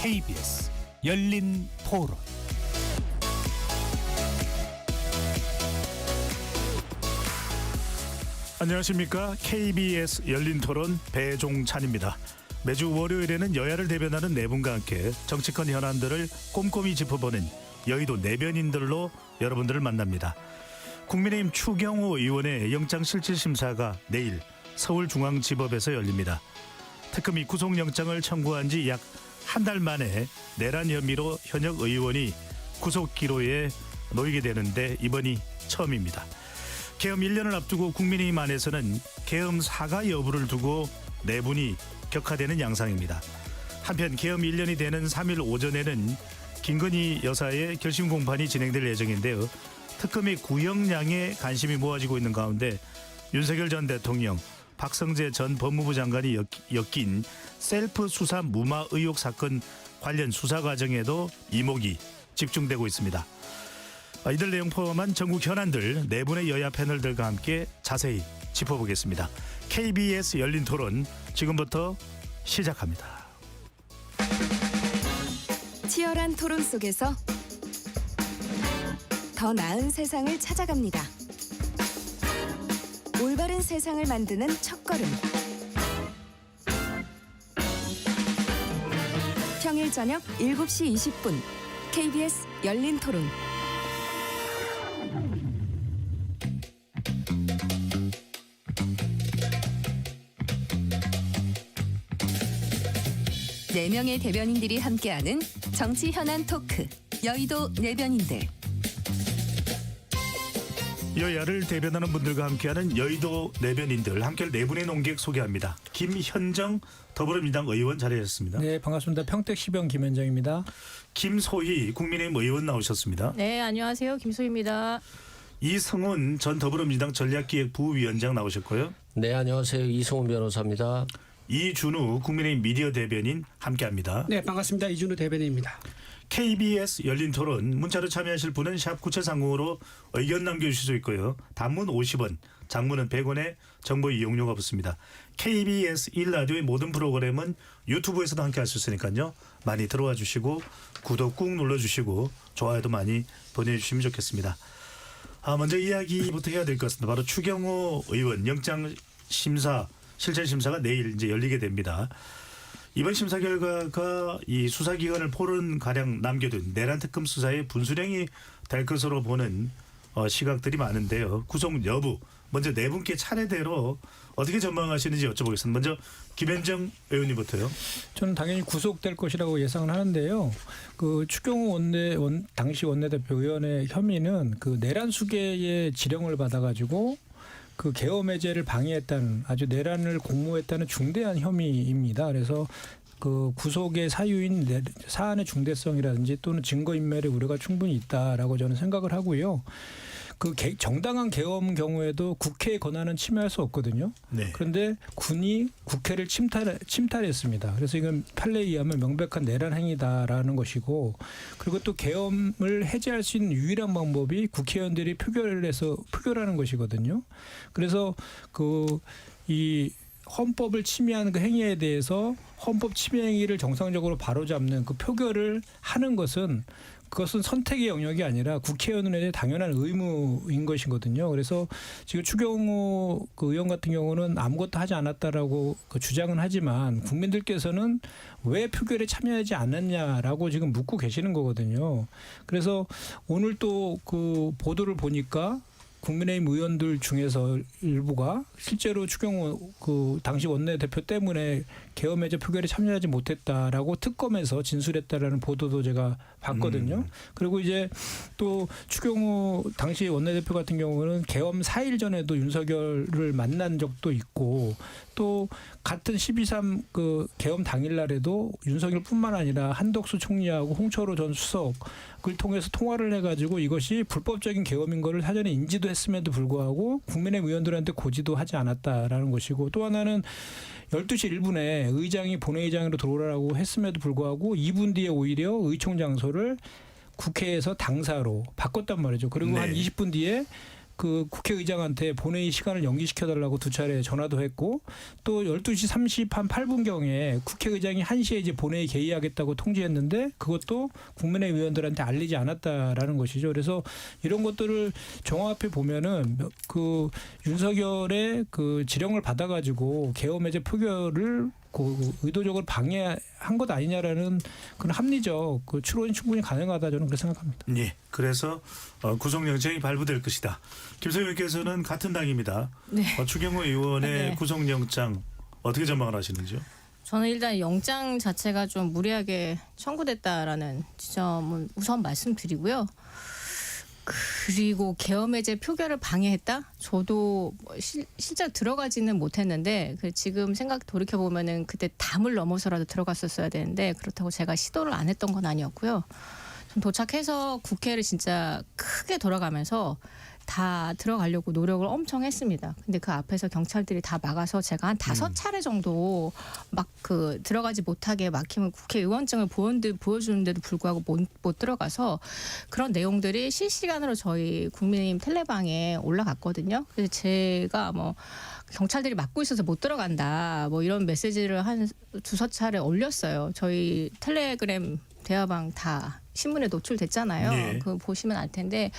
KBS 열린 토론. 안녕하십니까. KBS 열린 토론 배종찬입니다. 매주 월요일에는 여야를 대변하는 네 분과 함께 정치권 현안들을 꼼꼼히 짚어보는 여의도 내변인들로 여러분들을 만납니다. 국민의힘 추경호 의원의 영장실질심사가 내일 서울중앙지법에서 열립니다. 특검이 구속영장을 청구한 지 약 한 달 만에 내란 혐의로 현역 의원이 구속기로에 놓이게 되는데 이번이 처음입니다. 계엄 1년을 앞두고 국민의힘 안에서는 계엄 사과 여부를 두고 내분이 격화되는 양상입니다. 한편 계엄 1년이 되는 3일 오전에는 김건희 여사의 결심 공판이 진행될 예정인데요. 특검의 구형량에 관심이 모아지고 있는 가운데 윤석열 전 대통령, 박성재 전 법무부 장관이 엮인 셀프 수사 무마 의혹 사건 관련 수사 과정에도 이목이 집중되고 있습니다. 이들 내용 포함한 전국 현안들 네 분의 여야 패널들과 함께 자세히 짚어보겠습니다. KBS 열린 토론 지금부터 시작합니다. 치열한 토론 속에서 더 나은 세상을 찾아갑니다. 올바른 세상을 만드는 첫걸음. 평일 저녁 7시 20분 KBS 열린 토론. 네 명의 대변인들이 함께하는 정치 현안 토크 여의도 내변인들. 여야를 대변하는 분들과 함께하는 여의도 내변인들 함께할 네 분의 논객 소개합니다. 김현정 더불어민주당 의원 자리하셨습니다. 네, 반갑습니다. 평택시병 김현정입니다. 김소희 국민의힘 의원 나오셨습니다. 네, 안녕하세요. 김소희입니다. 이성훈 전 더불어민주당 전략기획부위원장 나오셨고요. 네, 안녕하세요. 이성훈 변호사입니다. 이준우 국민의힘 미디어 대변인 함께합니다. 네, 반갑습니다. 이준우 대변인입니다. KBS 열린 토론 문자로 참여하실 분은 샵 9730으로 의견 남겨주실 수 있고요. 단문 50원, 장문은 100원의 정보 이용료가 붙습니다. KBS 1라디오의 모든 프로그램은 유튜브에서도 함께 할 수 있으니까요. 많이 들어와 주시고 구독 꾹 눌러주시고 좋아요도 많이 보내주시면 좋겠습니다. 먼저 이야기부터 해야 될 것 같습니다. 바로 추경호 의원 영장심사 실질심사가 내일 이제 열리게 됩니다. 이번 심사 결과가 이 수사기관을 포른가량 남겨둔 내란 특검 수사의 분수령이 될 것으로 보는 시각들이 많은데요. 구속 여부 먼저 네 분께 차례대로 어떻게 전망하시는지 여쭤보겠습니다. 먼저 김현정 의원님부터요. 저는 당연히 구속될 것이라고 예상을 하는데요. 그 추경호 당시 원내대표 의원의 혐의는 그 내란 수계의 지령을 받아가지고 그 계엄 해제를 방해했다는 아주 내란을 공모했다는 중대한 혐의입니다. 그래서 그 구속의 사유인 사안의 중대성이라든지 또는 증거인멸의 우려가 충분히 있다라고 저는 생각을 하고요. 그 정당한 계엄 경우에도 국회의 권한은 침해할 수 없거든요. 네. 그런데 군이 국회를 침탈했습니다. 그래서 이건 판례에 의하면 명백한 내란 행위다라는 것이고, 그리고 또 계엄을 해제할 수 있는 유일한 방법이 국회의원들이 표결하는 것이거든요. 그래서 이 헌법을 침해하는 그 행위에 대해서 헌법 침해 행위를 정상적으로 바로잡는 그 표결을 하는 것은 그것은 선택의 영역이 아니라 국회의원의 당연한 의무인 것이거든요. 그래서 지금 추경호 그 의원 같은 경우는 아무것도 하지 않았다라고 그 주장은 하지만 국민들께서는 왜 표결에 참여하지 않았냐라고 지금 묻고 계시는 거거든요. 그래서 오늘 또 그 보도를 보니까 국민의힘 의원들 중에서 일부가 실제로 추경호 그 당시 원내대표 때문에 계엄 해제 표결에 참여하지 못했다라고 특검에서 진술했다라는 보도도 제가 봤거든요. 그리고 이제 또 추경호 당시 원내대표 같은 경우는 계엄 4일 전에도 윤석열을 만난 적도 있고 또 같은 12.3 그 계엄 당일날에도 윤석열뿐만 아니라 한덕수 총리하고 홍철호 전 수석을 통해서 통화를 해가지고 이것이 불법적인 계엄인 거를 사전에 인지도 했음에도 불구하고 국민의힘 의원들한테 고지도 하지 않았다라는 것이고, 또 하나는 12시 1분에 의장이 본회의장으로 들어오라고 했음에도 불구하고 2분 뒤에 오히려 의총 장소를 국회에서 당사로 바꿨단 말이죠. 그리고 네. 한 20분 뒤에 그 국회의장한테 본회의 시간을 연기시켜달라고 2차례 전화도 했고 또 12시 38분경에 국회의장이 1시에 이제 본회의 개의하겠다고 통지했는데 그것도 국민의 의원들한테 알리지 않았다라는 것이죠. 그래서 이런 것들을 종합해 보면은 그 윤석열의 그 지령을 받아가지고 계엄 해제 표결을 그 의도적으로 방해한 것 아니냐라는 그런 합리적 그 추론이 충분히 가능하다 저는 그렇게 생각합니다. 예. 그래서 구속영장이 발부될 것이다. 김소영 의원께서는 같은 당입니다. 네. 추경호 의원의 네. 구속영장 어떻게 전망을 하시는지요? 저는 일단 영장 자체가 좀 무리하게 청구됐다라는 지점은 우선 말씀드리고요. 그리고 계엄해제 표결을 방해했다? 저도 실제 들어가지는 못했는데 지금 생각 돌이켜 보면은 그때 담을 넘어서라도 들어갔었어야 되는데 그렇다고 제가 시도를 안 했던 건 아니었고요. 좀 도착해서 국회를 진짜 크게 돌아가면서 다 들어가려고 노력을 엄청 했습니다. 근데 그 앞에서 경찰들이 다 막아서 제가 한 5차례 정도 막 그 들어가지 못하게 막히면 국회의원증을 보여주는데도 불구하고 못 들어가서 그런 내용들이 실시간으로 저희 국민의힘 텔레방에 올라갔거든요. 그래서 제가 뭐 경찰들이 막고 있어서 못 들어간다 뭐 이런 메시지를 한 2~4차례 올렸어요. 저희 텔레그램 대화방 다 신문에 노출됐잖아요. 네. 그거 보시면 알 텐데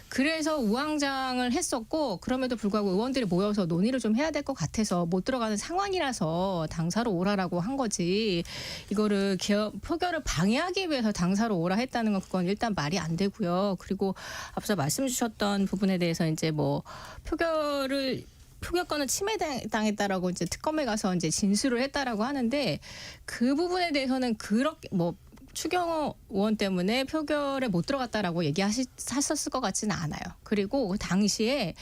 그래서 우왕장을 했었고 그럼에도 불구하고 의원들이 모여서 논의를 좀 해야 될 것 같아서 못 들어가는 상황이라서 당사로 오라라고 한 거지 이거를 표결을 방해하기 위해서 당사로 오라 했다는 건 그건 일단 말이 안 되고요. 그리고 앞서 말씀 주셨던 부분에 대해서 이제 뭐 표결권을 침해당했다라고 이제 특검에 가서 이제 진술을 했다라고 하는데 그 부분에 대해서는 그렇게 뭐 추경호 의원 때문에 표결에 못 들어갔다라고 얘기하셨을 것 같지는 않아요. 그리고 당시에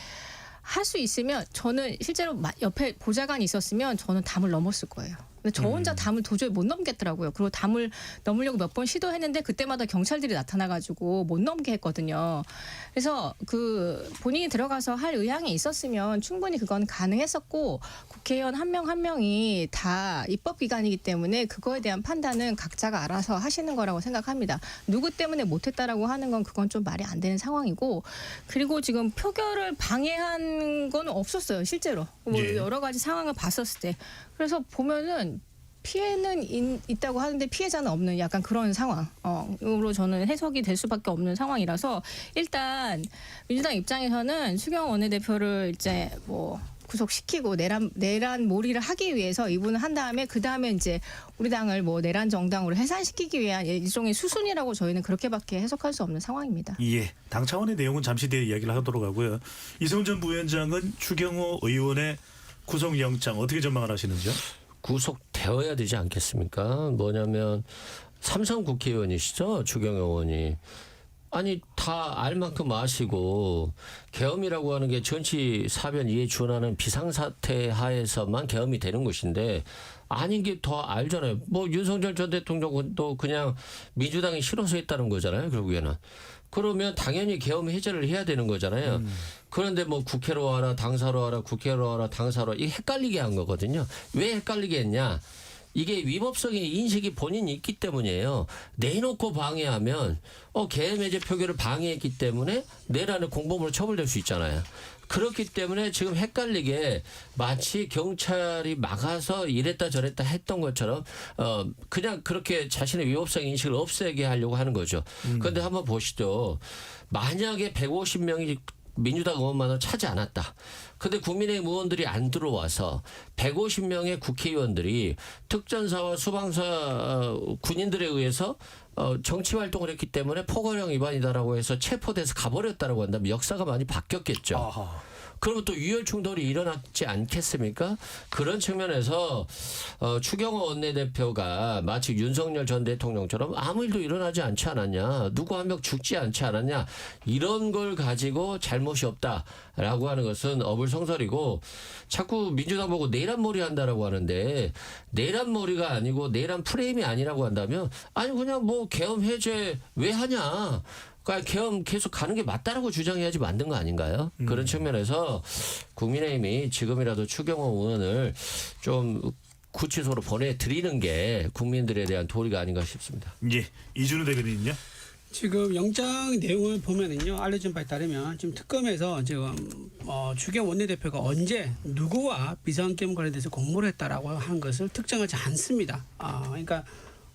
할 수 있으면 저는 실제로 옆에 보좌관이 있었으면 저는 담을 넘었을 거예요. 근데 저 혼자 담을 도저히 못 넘겠더라고요. 그리고 담을 넘으려고 몇 번 시도했는데 그때마다 경찰들이 나타나가지고 못 넘게 했거든요. 그래서 그 본인이 들어가서 할 의향이 있었으면 충분히 그건 가능했었고 국회의원 한 명 한 명이 다 입법기관이기 때문에 그거에 대한 판단은 각자가 알아서 하시는 거라고 생각합니다. 누구 때문에 못했다라고 하는 건 그건 좀 말이 안 되는 상황이고 그리고 지금 표결을 방해한 건 없었어요. 실제로. 뭐 예. 여러 가지 상황을 봤었을 때. 그래서 보면은 피해는 있다고 하는데 피해자는 없는 약간 그런 상황으로 저는 해석이 될 수밖에 없는 상황이라서 일단 민주당 입장에서는 추경호 원내대표를 이제 뭐 구속시키고 내란몰이를 하기 위해서 이분을 한 다음에 그 다음에 이제 우리 당을 뭐 내란 정당으로 해산시키기 위한 일종의 수순이라고 저희는 그렇게밖에 해석할 수 없는 상황입니다. 예. 당 차원의 내용은 잠시 뒤에 이야기를 하도록 하고요. 이승훈 전 부위원장은 추경호 의원의 구속영장 어떻게 전망을 하시는지요? 구속되어야 되지 않겠습니까? 뭐냐면 삼성 국회의원이시죠, 추경호 의원이. 아니 다 알 만큼 아시고 계엄이라고 하는 게 정치 사변2에 준하는 비상사태 하에서만 계엄이 되는 것인데 아닌 게 더 알잖아요. 뭐 윤석열 전 대통령도 그냥 민주당이 싫어서 했다는 거잖아요. 결국에는. 그러면 당연히 계엄 해제를 해야 되는 거잖아요. 그런데 뭐 국회로 와라 당사로 와라 국회로 와라 당사로 와라 이게 헷갈리게 한 거거든요. 왜 헷갈리게 했냐. 이게 위법성의 인식이 본인이 있기 때문이에요. 내놓고 방해하면 계엄 해제 표결을 방해했기 때문에 내란의 공범으로 처벌될 수 있잖아요. 그렇기 때문에 지금 헷갈리게 마치 경찰이 막아서 이랬다 저랬다 했던 것처럼 그냥 그렇게 자신의 위법성 인식을 없애게 하려고 하는 거죠. 그런데 한번 보시죠. 만약에 150명이 민주당 의원만을 차지 않았다. 그런데 국민의힘 의원들이 안 들어와서 150명의 국회의원들이 특전사와 수방사 군인들에 의해서 정치활동을 했기 때문에 포괄형 위반이다라고 해서 체포돼서 가버렸다라고 한다면 역사가 많이 바뀌었겠죠. 아하. 그러면 또 유혈 충돌이 일어났지 않겠습니까? 그런 측면에서 추경호 원내대표가 마치 윤석열 전 대통령처럼 아무 일도 일어나지 않지 않았냐, 누구 한 명 죽지 않지 않았냐 이런 걸 가지고 잘못이 없다라고 하는 것은 어불성설이고 자꾸 민주당 보고 내란몰이 한다라고 하는데 내란몰이가 아니고 내란 프레임이 아니라고 한다면 아니 그냥 뭐 계엄 해제 왜 하냐. 그러니까 계엄 계속 가는 게 맞다라고 주장해야지 만든 거 아닌가요? 그런 측면에서 국민의힘이 지금이라도 추경호 의원을 좀 구치소로 보내드리는 게 국민들에 대한 도리가 아닌가 싶습니다. 예. 이준우 대변인은요? 지금 영장 내용을 보면은요, 알려진 바에 따르면 지금 특검에서 지금 주경 원내대표가 언제 누구와 비상계엄 관련돼서 공모를 했다라고 하는 것을 특정하지 않습니다. 그러니까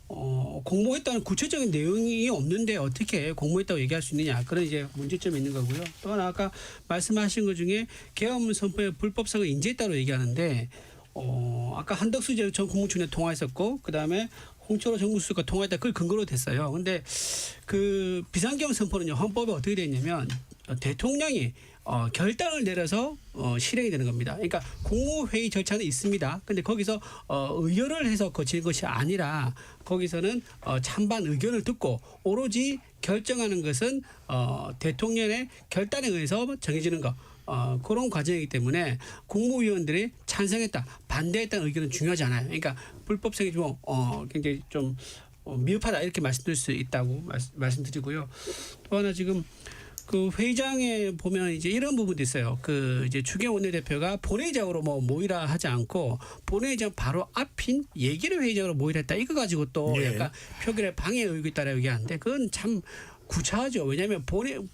공모했다는 구체적인 내용이 없는데 어떻게 공모했다고 얘기할 수 있느냐, 그런 이제 문제점이 있는 거고요. 또 하나 아까 말씀하신 것 중에 계엄 선포의 불법성을 인지했다고 얘기하는데 아까 한덕수 전 국무총리 통화했었고 그다음에 홍철호 정무수석과 통화했다, 그걸 근거로 됐어요. 근데 그 비상계엄 선포는요, 헌법에 어떻게 되어 있냐면 대통령이 결단을 내려서 실행이 되는 겁니다. 그러니까 국무회의 절차는 있습니다. 근데 거기서 의결을 해서 거치는 것이 아니라 거기서는 찬반 의견을 듣고 오로지 결정하는 것은 대통령의 결단에 의해서 정해지는 것. 그런 과정이기 때문에 국무위원들이 찬성했다, 반대했다는 의견은 중요하지 않아요. 그러니까 불법성이 좀 굉장히 좀 미흡하다, 이렇게 말씀드릴 수 있다고 말씀드리고요. 또 하나 지금 그 회의장에 보면 이제 이런 부분도 있어요. 그 이제 주경 원내대표가 본회의장으로 모이라 하지 않고 본회의장 바로 앞인 예결위 회의장으로 모이라 했다. 이거 가지고 또 약간 표결에 방해 의혹이 있다라고 얘기하는데 그건 참 구차하죠. 왜냐하면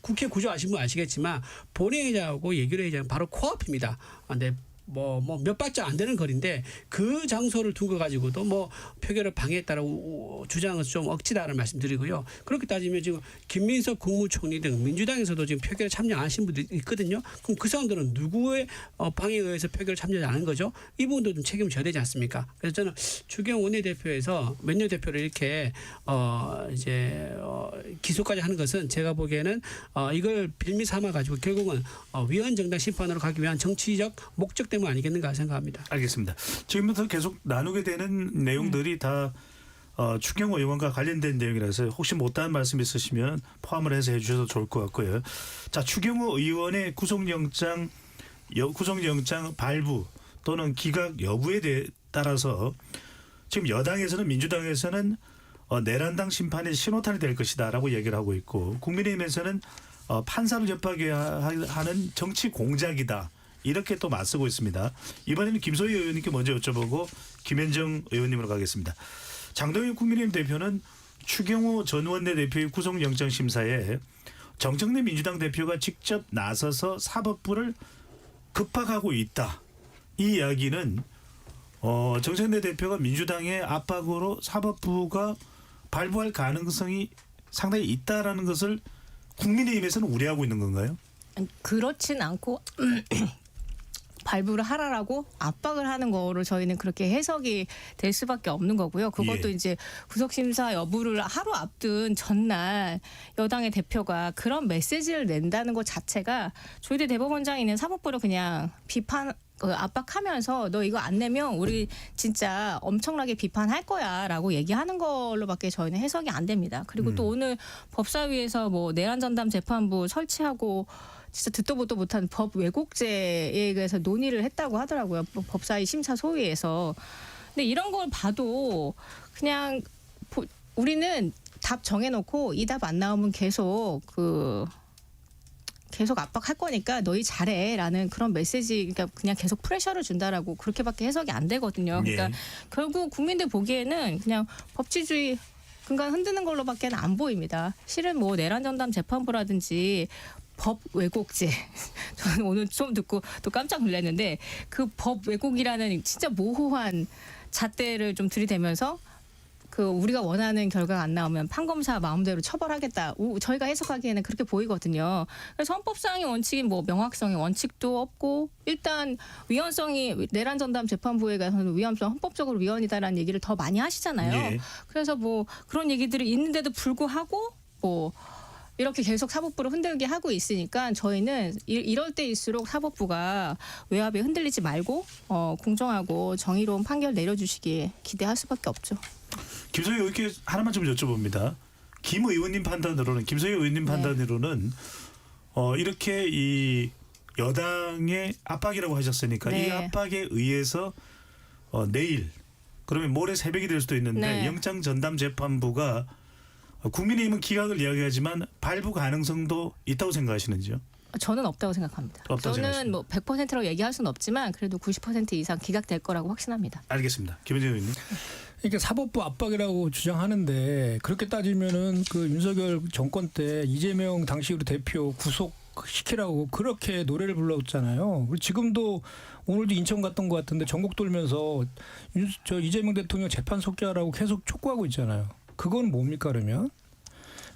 국회 구조 아시는 분 아시겠지만 본회의장하고 예결위회장 바로 코앞입니다. 근데 몇 발짝 안 되는 거리인데 그 장소를 두고 가지고도 표결을 방해했다라고 주장은 좀 억지다라는 말씀드리고요. 그렇게 따지면 지금 김민석 국무총리 등 민주당에서도 지금 표결에 참여 안 하신 분들이 있거든요. 그럼 그 사람들은 누구의 방해에 의해서 표결을 참여하지 않은 거죠? 이 부분도 좀 책임을 져야 되지 않습니까? 그래서 저는 주경 원내대표에서 몇몇 대표를 이렇게 기소까지 하는 것은 제가 보기에는 이걸 빌미 삼아 가지고 결국은 위헌 정당 심판으로 가기 위한 정치적 목적 때문 아니겠는가 생각합니다. 알겠습니다. 지금부터 계속 나누게 되는 내용들이 다 추경호 의원과 관련된 내용이라서 혹시 못다한 말씀 있으시면 포함을 해서 해주셔도 좋을 것 같고요. 자, 추경호 의원의 구속영장 발부 또는 기각 여부에 따라서 지금 여당에서는 민주당에서는 내란당 심판의 신호탄이 될 것이다라고 얘기를 하고 있고 국민의힘에서는 판사를 접하게 하는 정치 공작이다, 이렇게 또 맞서고 있습니다. 이번에는 김소희 의원님께 먼저 여쭤보고 김현정 의원님으로 가겠습니다. 장동윤 국민의힘 대표는 추경호 전 원내대표의 구속영장 심사에 정청래 민주당 대표가 직접 나서서 사법부를 급박하고 있다, 이 이야기는 정청래 대표가 민주당의 압박으로 사법부가 발부할 가능성이 상당히 있다라는 것을 국민의힘에서는 우려하고 있는 건가요? 그렇진 않고 발부를 하라라고 압박을 하는 거를 저희는 그렇게 해석이 될 수밖에 없는 거고요. 그것도 이제 구속심사 여부를 하루 앞둔 전날 여당의 대표가 그런 메시지를 낸다는 것 자체가 조희대 대법원장이 있는 사법부를 그냥 압박하면서 너 이거 안 내면 우리 진짜 엄청나게 비판할 거야라고 얘기하는 걸로밖에 저희는 해석이 안 됩니다. 그리고 또 오늘 법사위에서 내란 전담 재판부 설치하고 진짜 듣도 보도 못한 법 왜곡죄에 대해서 논의를 했다고 하더라고요. 법사위 심사 소위에서. 근데 이런 걸 봐도 그냥 우리는 답 정해놓고 이 답 안 나오면 계속 압박할 거니까 너희 잘해라는 그런 메시지, 그냥 계속 프레셔를 준다라고 그렇게밖에 해석이 안 되거든요. 그러니까 결국 국민들 보기에는 그냥 법치주의 근간 흔드는 걸로밖에 안 보입니다. 실은 내란 전담 재판부라든지 법 왜곡죄, 저는 오늘 좀 듣고 또 깜짝 놀랐는데 그 법 왜곡이라는 진짜 모호한 잣대를 좀 들이대면서 우리가 원하는 결과가 안 나오면 판검사 마음대로 처벌하겠다. 저희가 해석하기에는 그렇게 보이거든요. 그래서 헌법상의 원칙인 명확성의 원칙도 없고 일단 위헌성이 내란 전담 재판부에 가서는 위헌성 헌법적으로 위헌이다라는 얘기를 더 많이 하시잖아요. 그래서 그런 얘기들이 있는데도 불구하고 이렇게 계속 사법부를 흔들게 하고 있으니까 저희는 이럴 때일수록 사법부가 외압에 흔들리지 말고 공정하고 정의로운 판결 내려주시기에 기대할 수밖에 없죠. 김소희 의원께 하나만 좀 여쭤봅니다. 김 의원님 판단으로는, 김소희 의원님 판단으로는 이렇게 이 여당의 압박이라고 하셨으니까 이 압박에 의해서 내일, 그러면 모레 새벽이 될 수도 있는데 영장 전담 재판부가 국민의힘은 기각을 이야기하지만 발부 가능성도 있다고 생각하시는지요? 저는 없다고 생각합니다. 없다고 저는 생각하십니까? 뭐 100%라고 얘기할 수는 없지만 그래도 90% 이상 기각될 거라고 확신합니다. 알겠습니다. 김현정 의원님. 그러니까 사법부 압박이라고 주장하는데 그렇게 따지면은 그 윤석열 정권 때 이재명 당시 대표 구속시키라고 그렇게 노래를 불렀잖아요. 그리고 지금도 오늘도 인천 갔던 것 같은데 전국 돌면서 이재명 대통령 재판 속기하라고 계속 촉구하고 있잖아요. 그건 뭡니까 그러면?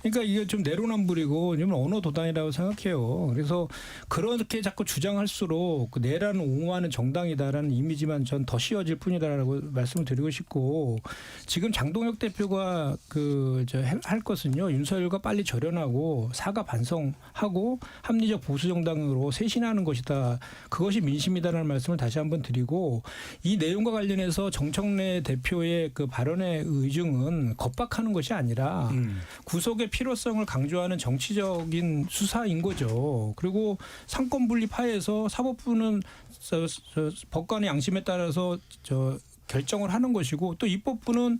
그러니까 이게 좀 내로남불이고 좀 언어 도단이라고 생각해요. 그래서 그렇게 자꾸 주장할수록 그 내란을 옹호하는 정당이다라는 이미지만 전 더 씌워질 뿐이다라고 말씀을 드리고 싶고 지금 장동혁 대표가 할 것은요 윤석열과 빨리 절연하고 사과 반성하고 합리적 보수 정당으로 쇄신하는 것이다. 그것이 민심이다라는 말씀을 다시 한번 드리고 이 내용과 관련해서 정청래 대표의 그 발언의 의중은 겁박하는 것이 아니라 구속의 필요성을 강조하는 정치적인 수사인 거죠. 그리고 상권 분립 하에서 사법부는 법관의 양심에 따라서 결정을 하는 것이고 또 입법부는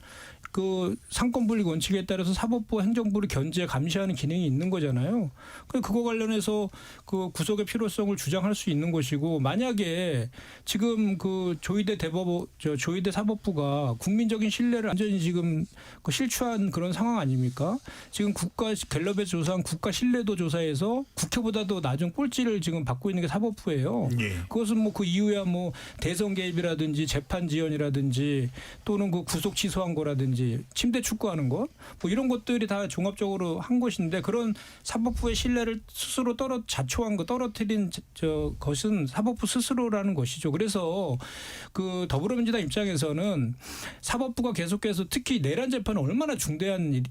그 상권 분립 원칙에 따라서 사법부 행정부를 견제 감시하는 기능이 있는 거잖아요. 그거 관련해서 그 구속의 필요성을 주장할 수 있는 것이고 만약에 지금 그 조희대 사법부가 국민적인 신뢰를 완전히 지금 실추한 그런 상황 아닙니까? 지금 갤럽에서 조사한 국가 신뢰도 조사에서 국회보다도 낮은 꼴찌를 지금 받고 있는 게 사법부예요. 예. 그것은 뭐 그 이후에 뭐 대선 개입이라든지 재판 지연이라든지 또는 그 구속 취소한 거라든지 침대 축구하는 것 뭐 이런 것들이 다 종합적으로 한 것인데 그런 사법부의 신뢰를 스스로 떨어뜨린 것은 사법부 스스로라는 것이죠. 그래서 그 더불어민주당 입장에서는 사법부가 계속해서 특히 내란 재판은 얼마나 중대한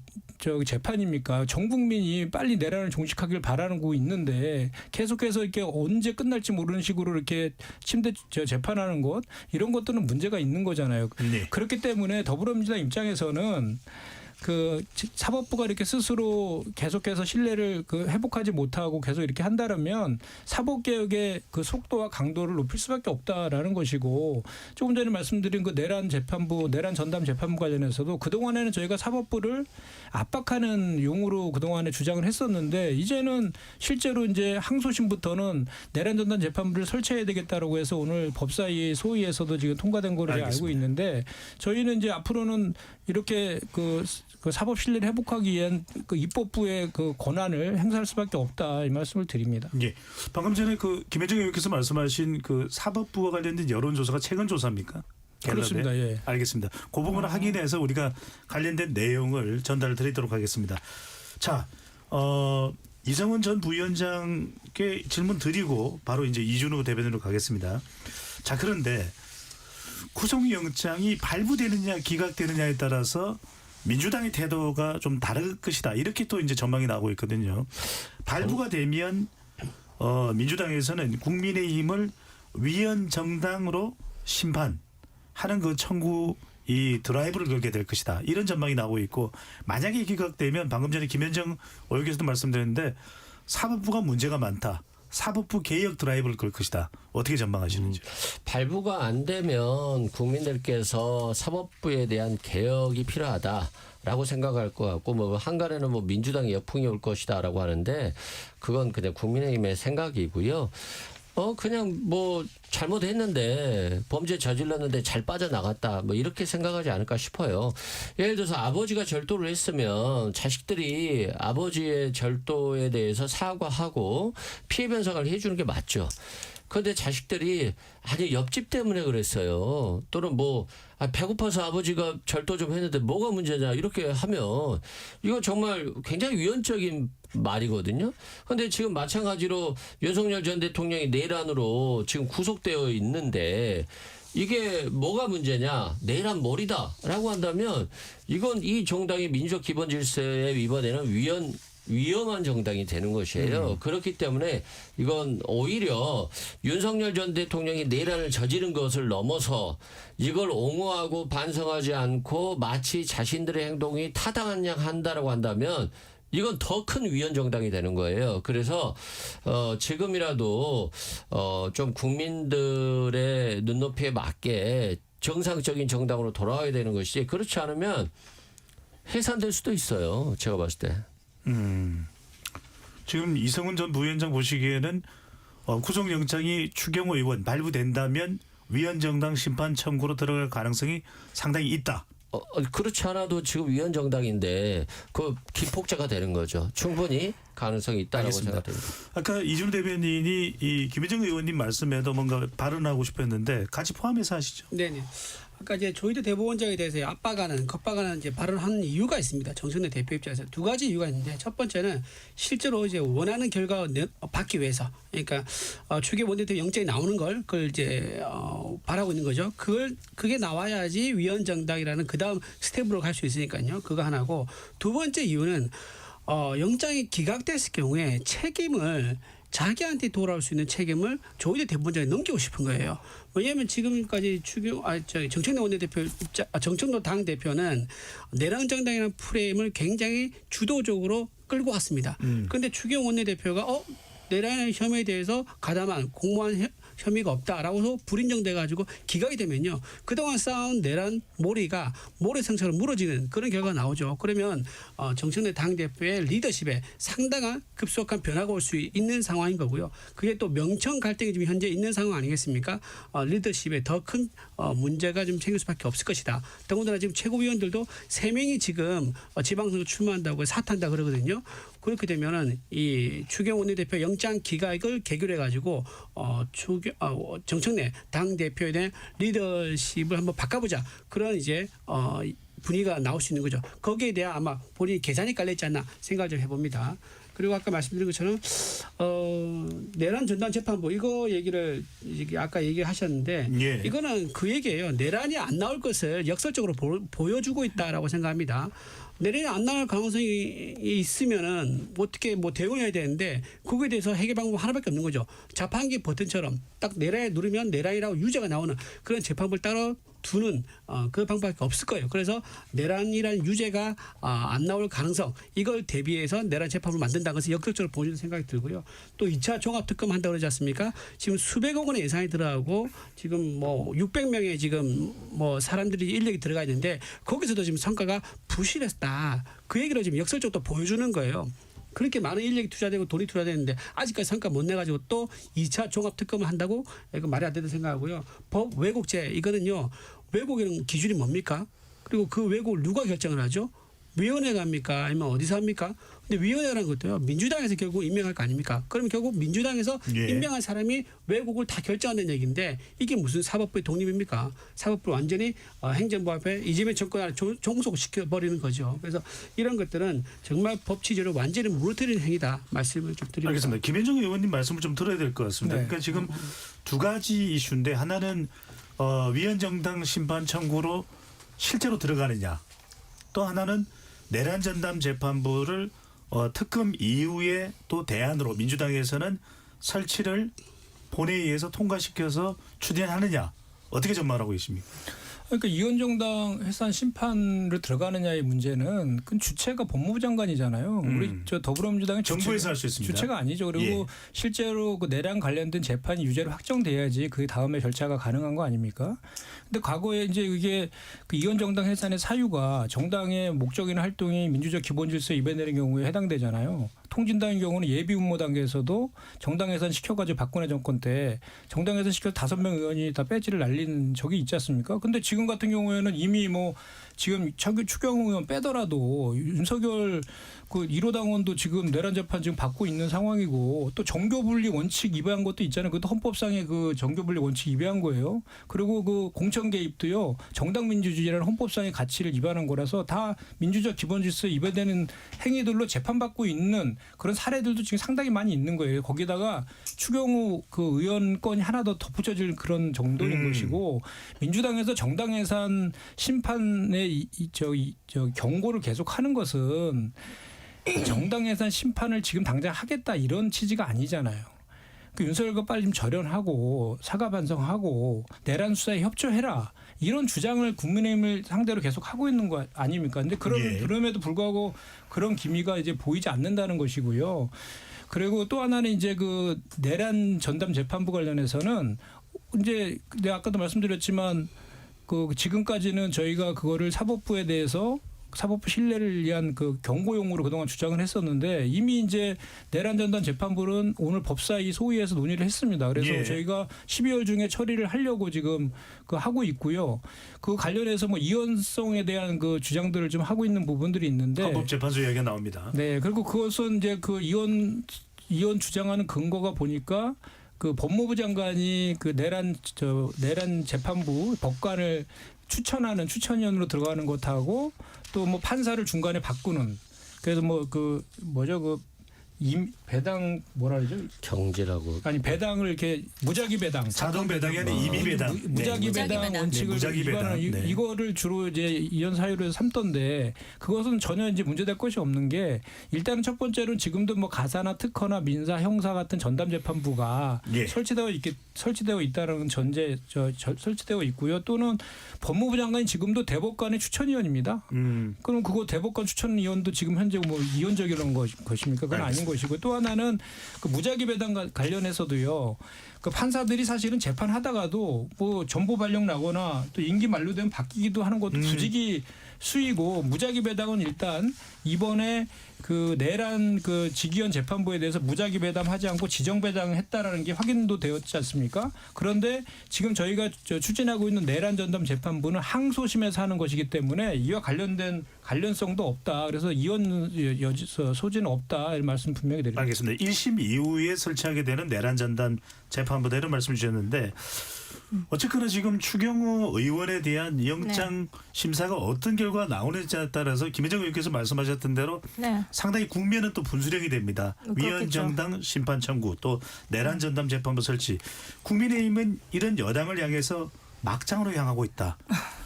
재판입니까? 전 국민이 빨리 내란을 종식하길 바라고 있는데 계속해서 이렇게 언제 끝날지 모르는 식으로 이렇게 침대 재판하는 것 이런 것들은 문제가 있는 거잖아요. 네. 그렇기 때문에 더불어민주당 입장에서는 그 사법부가 이렇게 스스로 계속해서 신뢰를 회복하지 못하고 계속 이렇게 한다면 사법개혁의 그 속도와 강도를 높일 수밖에 없다라는 것이고 조금 전에 말씀드린 그 내란 전담 재판부 관련해서도 그동안에는 저희가 사법부를 압박하는 용으로 그동안에 주장을 했었는데 이제는 실제로 이제 항소심부터는 내란 전담 재판부를 설치해야 되겠다라고 해서 오늘 법사위 소위에서도 지금 통과된 걸로 제가 알고 있는데 저희는 이제 앞으로는 이렇게 그 사법 신뢰를 회복하기 위한 그 입법부의 그 권한을 행사할 수밖에 없다 이 말씀을 드립니다. 예. 방금 전에 그 김현정 의원께서 말씀하신 그 사법부와 관련된 여론조사가 최근 조사입니까? 그렇습니다. 예. 알겠습니다. 그 부분을 확인해서 우리가 관련된 내용을 전달 드리도록 하겠습니다. 자, 이성은 전 부위원장께 질문 드리고 바로 이제 이준우 대변인으로 가겠습니다. 자, 그런데 구속영장이 발부되느냐 기각되느냐에 따라서 민주당의 태도가 좀 다를 것이다. 이렇게 또 이제 전망이 나오고 있거든요. 발부가 되면 민주당에서는 국민의힘을 위헌 정당으로 심판하는 그 청구 이 드라이브를 걸게 될 것이다. 이런 전망이 나오고 있고 만약에 기각되면 방금 전에 김현정 의원께서도 말씀드렸는데 사법부가 문제가 많다. 사법부 개혁 드라이브를 걸 것이다. 어떻게 전망하시는지. 발부가 안 되면 국민들께서 사법부에 대한 개혁이 필요하다라고 생각할 것 같고 뭐 한간에는 뭐 민주당의 역풍이 올 것이다라고 하는데 그건 그냥 국민의힘의 생각이고요. 그냥 뭐 잘못했는데 범죄 저질렀는데 잘 빠져나갔다 뭐 이렇게 생각하지 않을까 싶어요. 예를 들어서 아버지가 절도를 했으면 자식들이 아버지의 절도에 대해서 사과하고 피해 변상을 해주는 게 맞죠. 그런데 자식들이 아니 옆집 때문에 그랬어요. 또는 뭐 배고파서 아버지가 절도 좀 했는데 뭐가 문제냐 이렇게 하면 이거 정말 굉장히 위헌적인 말이거든요. 그런데 지금 마찬가지로 윤석열 전 대통령이 내란으로 지금 구속되어 있는데 이게 뭐가 문제냐 내란 머리다라고 한다면 이건 이 정당의 민주적 기본 질서에 위반되는 위험한 정당이 되는 것이에요. 그렇기 때문에 이건 오히려 윤석열 전 대통령이 내란을 저지른 것을 넘어서 이걸 옹호하고 반성하지 않고 마치 자신들의 행동이 타당한 양 한다라고 한다면 이건 더 큰 위헌 정당이 되는 거예요. 그래서 지금이라도 좀 국민들의 눈높이에 맞게 정상적인 정당으로 돌아와야 되는 것이지 그렇지 않으면 해산될 수도 있어요. 제가 봤을 때. 지금 이성훈 전 부위원장 보시기에는 구속영장이 추경호 의원 발부된다면 위헌정당 심판 청구로 들어갈 가능성이 상당히 있다. 그렇지 않아도 지금 위헌 정당인데 그 기폭제가 되는 거죠. 충분히 가능성이 있다라고 알겠습니다. 생각됩니다. 아까 이준우 대변인이 이 김혜정 의원님 말씀에도 뭔가 발언하고 싶었는데 같이 포함해서 하시죠. 네네. 아까 이제 조희대 대법원장에 대해서 압박하는 겁박하는 이제 발언하는 이유가 있습니다. 정청래 대표 입장에서 두 가지 이유가 있는데 첫 번째는 실제로 이제 원하는 결과 받기 위해서 그러니까 추경 원내대표 영장이 나오는 걸 그걸 이제 바라고 있는 거죠. 그게 나와야지 위헌 정당이라는 그 다음 스텝으로 갈 수 있으니까요. 그거 하나고 두 번째 이유는 영장이 기각됐을 경우에 책임을 자기한테 돌아올 수 있는 책임을 조희대 대법원장에 넘기고 싶은 거예요. 왜냐하면 지금까지 정청래 원내대표 정청래 당 대표는 내란 정당이라는 프레임을 굉장히 주도적으로 끌고 왔습니다. 그런데 추경 원내대표가 내란 혐의에 대해서 가담한 공모한 혐의가 없다라고 불인정돼가지고 기각이 되면요. 그동안 쌓아온 내란 모래가 모래성처럼 무너지는 그런 결과가 나오죠. 그러면 정청래 당대표의 리더십에 상당한 급속한 변화가 올 수 있는 상황인 거고요. 그게 또 명청 갈등이 지금 현재 있는 상황 아니겠습니까? 리더십에 더 큰 문제가 좀 생길 수밖에 없을 것이다. 더군다나 지금 최고위원들도 3명이 지금 지방선거 출마한다고 사퇴한다 그러거든요. 그렇게 되면은 이 추경 원내대표 영장 기각을 계기로 해가지고 정청래 당 대표에 대한 리더십을 한번 바꿔보자 그런 이제 분위기가 나올 수 있는 거죠. 거기에 대한 아마 본인이 계산이 깔려있지 않나 생각을 좀 해봅니다. 그리고 아까 말씀드린 것처럼 내란 전단 재판부 이거 얘기를 아까 얘기하셨는데 예. 이거는 그 얘기예요. 내란이 안 나올 것을 역설적으로 보여주고 있다라고 생각합니다. 내란이 안 나올 가능성이 있으면은 어떻게 대응해야 되는데 거기에 대해서 해결 방법 하나밖에 없는 거죠. 자판기 버튼처럼 딱 내란에 누르면 내란이라고 유죄가 나오는 그런 재판부를 따로 두는 그 방법밖에 없을 거예요. 그래서 내란이라는 유죄가 안 나올 가능성 이걸 대비해서 내란 재판을 만든다는 것을 역설적으로 보여주는 생각이 들고요. 또 2차 종합특검 한다고 그러지 않습니까? 지금 수백억 원의 예산이 들어가고 지금 600명의 지금 사람들이 인력이 들어가 있는데 거기서도 지금 성과가 부실했다. 그 얘기를 지금 역설적으로 보여주는 거예요. 그렇게 많은 인력이 투자되고 돈이 투자되는데 아직까지 성과 못 내가지고 또 2차 종합특검을 한다고 이거 말이 안 된다고 생각하고요. 법 왜곡죄 이거는요. 왜곡이라는 기준이 뭡니까? 그리고 그 왜곡을 누가 결정을 하죠? 위원회가 합니까? 아니면 어디서 합니까? 근데 위원회라는 것도요. 민주당에서 결국 임명할 거 아닙니까? 그러면 결국 민주당에서 예. 임명한 사람이 왜곡을 다 결정한다는 얘기인데 이게 무슨 사법부의 독립입니까? 사법부를 완전히 행정부 앞에 이재명 정권 안에 종속시켜버리는 거죠. 그래서 이런 것들은 정말 법 취지를 완전히 무너뜨리는 행위다. 말씀을 좀 드립니다. 알겠습니다. 김현정 의원님 말씀을 좀 들어야 될 것 같습니다. 네. 그러니까 지금 두 가지 이슈인데 하나는 위헌정당 심판 청구로 실제로 들어가느냐 또 하나는 내란 전담 재판부를 특검 이후에 또 대안으로 민주당에서는 설치를 본회의에서 통과시켜서 추진하느냐 어떻게 전망하고 계십니까? 그러니까 위헌정당 해산 심판으로 들어가느냐의 문제는 그 주체가 법무부 장관이잖아요. 우리 더불어민주당은 정부에서 할 수 있습니다. 주체가 아니죠. 그리고 실제로 그 내란 관련된 재판이 유죄로 확정돼야지 그 다음에 절차가 가능한 거 아닙니까? 근데 과거에 이제 이게 그 위헌정당 해산의 사유가 정당의 목적이나 활동이 민주적 기본 질서에 위배되는 경우에 해당되잖아요. 통진당의 경우는 예비 음모 단계에서도 정당 해산 시켜가지고 박근혜 정권 때 정당 해산 시켜서 5명 의원이 다 배지를 날린 적이 있지 않습니까? 근데 지금 같은 경우에는 이미 지금 추경호 의원 빼더라도 윤석열 그 1호 당원도 지금 내란 재판 지금 받고 있는 상황이고 또 정교분리 원칙 위배한 것도 있잖아요. 그것도 헌법상의 그 정교분리 원칙 위배한 거예요. 그리고 그 공천 개입도요. 정당 민주주의라는 헌법상의 가치를 위반한 거라서 다 민주적 기본 질서에 위배되는 행위들로 재판받고 있는 그런 사례들도 지금 상당히 많이 있는 거예요. 거기다가 추경호 그 의원 건이 하나 더 덧붙여질 그런 정도인 것이고 민주당에서 정당 해산 심판의 경고를 계속하는 것은 정당 해산 심판을 지금 당장 하겠다 이런 취지가 아니잖아요. 그 윤석열과 빨리 좀 절연하고 사과 반성하고 내란 수사에 협조해라 이런 주장을 국민의힘을 상대로 계속 하고 있는 거 아닙니까? 근데 그럼에도 불구하고 그런 기미가 이제 보이지 않는다는 것이고요. 그리고 또 하나는 이제 그 내란 전담 재판부 관련해서는 이제 내가 아까도 말씀드렸지만 그 지금까지는 저희가 그거를 사법부에 대해서 사법부 신뢰를 위한 그 경고용으로 그동안 주장을 했었는데 이미 이제 내란 전담 재판부는 오늘 법사위 소위에서 논의를 했습니다. 그래서 예. 저희가 12월 중에 처리를 하려고 지금 그 하고 있고요. 그 관련해서 뭐 이원성에 대한 그 주장들을 좀 하고 있는 부분들이 있는데 헌법재판소 이야기가 나옵니다. 네, 그리고 그것은 이제 그 이원 주장하는 근거가 보니까 그 법무부 장관이 그 내란 재판부 법관을 추천하는 추천위원으로 들어가는 것하고 또 뭐 판사를 중간에 바꾸는 그래서 뭐 그 뭐죠 그 배당 뭐라 그러죠? 경제라고. 아니 배당을 이렇게 무작위 배당 자동 배당이 아닌 임의 배당. 무작위 네. 배당 배당. 원칙을 네, 무작위 배당. 네. 이거를 주로 이제 이혼 사유로 삼던데 그것은 전혀 이제 문제될 것이 없는 게 일단은 첫 번째로는 지금도 뭐 가사나 특허나 민사 형사 같은 전담 재판부가 예. 설치되어 있다는 전제 설치되어 있고요. 또는 법무부 장관이 지금도 대법관의 추천위원입니다. 그럼 그거 대법관 추천위원도 지금 현재 뭐 이원적이라는 것입니까? 그건 아닌 것이고 또 하나는 그 무작위 배당 관련해서도요. 그 판사들이 사실은 재판하다가도 뭐 전보 발령 나거나 또 임기 만료되면 바뀌기도 하는 것도 부직이 수이고 무작위 배당은 일단 이번에 그 내란 그 직위원 재판부에 대해서 무작위 배당하지 않고 지정 배당했다라는 게 확인도 되었지 않습니까? 그런데 지금 저희가 추진하고 있는 내란 전담 재판부는 항소심에서 하는 것이기 때문에 이와 관련된 관련성도 없다. 그래서 이혼 소지는 없다. 이런 말씀 분명히 드립니다. 알겠습니다. 1심 이후에 설치하게 되는 내란 전담 재판부다 이런 말씀 주셨는데 어쨌거나 지금 추경호 의원에 대한 영장 심사가 어떤 결과가 나오는지에 따라서 김혜정 의원께서 말씀하셨던 대로 네. 상당히 국면은 또 분수령이 됩니다. 그렇겠죠. 위헌정당 심판 청구 또 내란 전담 재판부 설치. 국민의힘은 이런 여당을 향해서 막장으로 향하고 있다.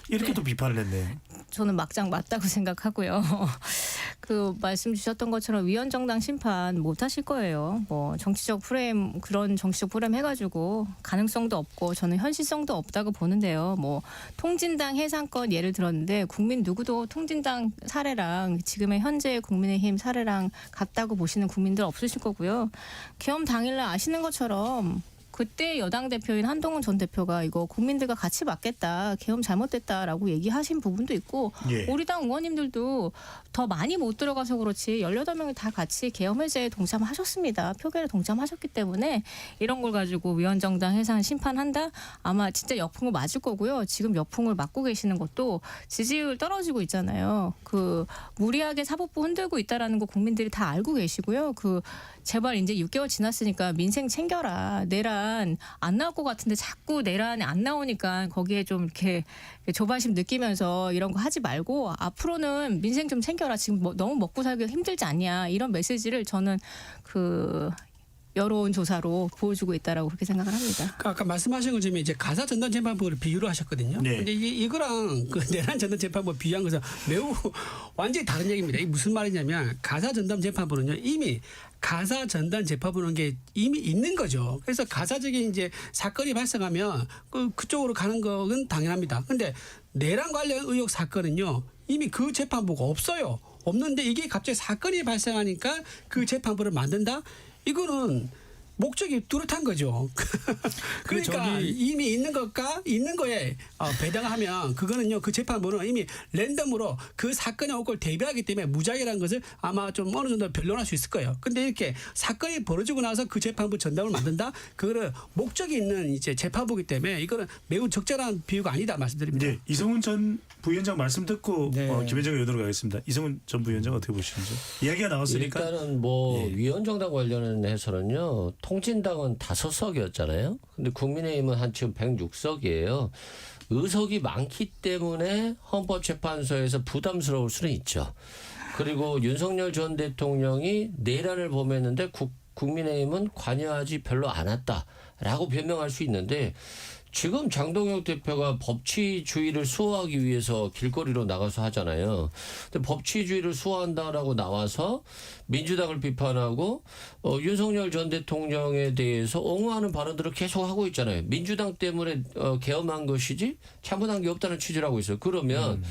이렇게 또 비판을 했네요. 저는 막장 맞다고 생각하고요. 그 말씀 주셨던 것처럼 위헌정당 심판 못 하실 거예요. 뭐 정치적 프레임 그런 정치적 프레임 해가지고 가능성도 없고 저는 현실성도 없다고 보는데요. 뭐 통진당 해상권 예를 들었는데 국민 누구도 통진당 사례랑 지금의 현재 국민의힘 사례랑 같다고 보시는 국민들 없으실 거고요. 계엄 당일날 아시는 것처럼. 그때 여당 대표인 한동훈 전 대표가 이거 국민들과 같이 맞겠다. 계엄 잘못됐다라고 얘기하신 부분도 있고 예. 우리 당 의원님들도 더 많이 못 들어가서 그렇지 18명이 다 같이 계엄 해제에 동참하셨습니다. 표결에 동참하셨기 때문에 이런 걸 가지고 위헌정당 해산 심판한다? 아마 진짜 역풍을 맞을 거고요. 지금 역풍을 맞고 계시는 것도 지지율 떨어지고 있잖아요. 그 무리하게 사법부 흔들고 있다라는 거 국민들이 다 알고 계시고요. 그 제발 이제 6개월 지났으니까 민생 챙겨라. 내란 안 나올 것 같은데 자꾸 내란이 안 나오니까 거기에 좀 이렇게 조바심 느끼면서 이런 거 하지 말고 앞으로는 민생 좀 챙겨라. 지금 너무 먹고 살기가 힘들지 않냐. 이런 메시지를 저는 그 여론 조사로 보여주고 있다라고 그렇게 생각을 합니다. 아까 말씀하신 것처럼 이제 가사 전담 재판부를 비유로 하셨거든요. 네. 근데 이거랑 그 내란 전담 재판부 비유한 것은 매우 완전히 다른 얘기입니다. 이게 무슨 말이냐면 가사 전담 재판부는요 이미 가사 전담 재판부는 게 이미 있는 거죠. 그래서 가사적인 이제 사건이 발생하면 그쪽으로 가는 건 당연합니다. 근데 내란 관련 의혹 사건은요 이미 그 재판부가 없어요. 없는데 이게 갑자기 사건이 발생하니까 그 재판부를 만든다? 이거는 목적이 뚜렷한 거죠. 그러니까 이미 있는 것과 있는 거에 배당하면 그거는요 그 재판부는 이미 랜덤으로 그 사건이 올 걸 대비하기 때문에 무작위라는 것을 아마 좀 어느 정도 변론할 수 있을 거예요. 근데 이렇게 사건이 벌어지고 나서 그 재판부 전담을 만든다? 그거는 목적이 있는 이제 재판부이기 때문에 이거는 매우 적절한 비유가 아니다 말씀드립니다. 네, 이성훈 전 부위원장 말씀 듣고 네. 김혜정 의원으로 가겠습니다. 이성훈 전 부위원장 어떻게 보시는지 이야기가 나왔으니까 일단은 뭐 예. 위헌정당 관련해서는요. 통진당은 5석이었잖아요. 근데 국민의힘은 한 지금 106석이에요. 의석이 많기 때문에 헌법재판소에서 부담스러울 수는 있죠. 그리고 윤석열 전 대통령이 내란을 범했는데 국민의힘은 관여하지 별로 않았다라고 변명할 수 있는데 지금 장동혁 대표가 법치주의를 수호하기 위해서 길거리로 나가서 하잖아요. 근데 법치주의를 수호한다라고 나와서 민주당을 비판하고 윤석열 전 대통령에 대해서 옹호하는 발언들을 계속 하고 있잖아요. 민주당 때문에 계엄한 것이지 잘못한 게 없다는 취지를 하고 있어요. 그러면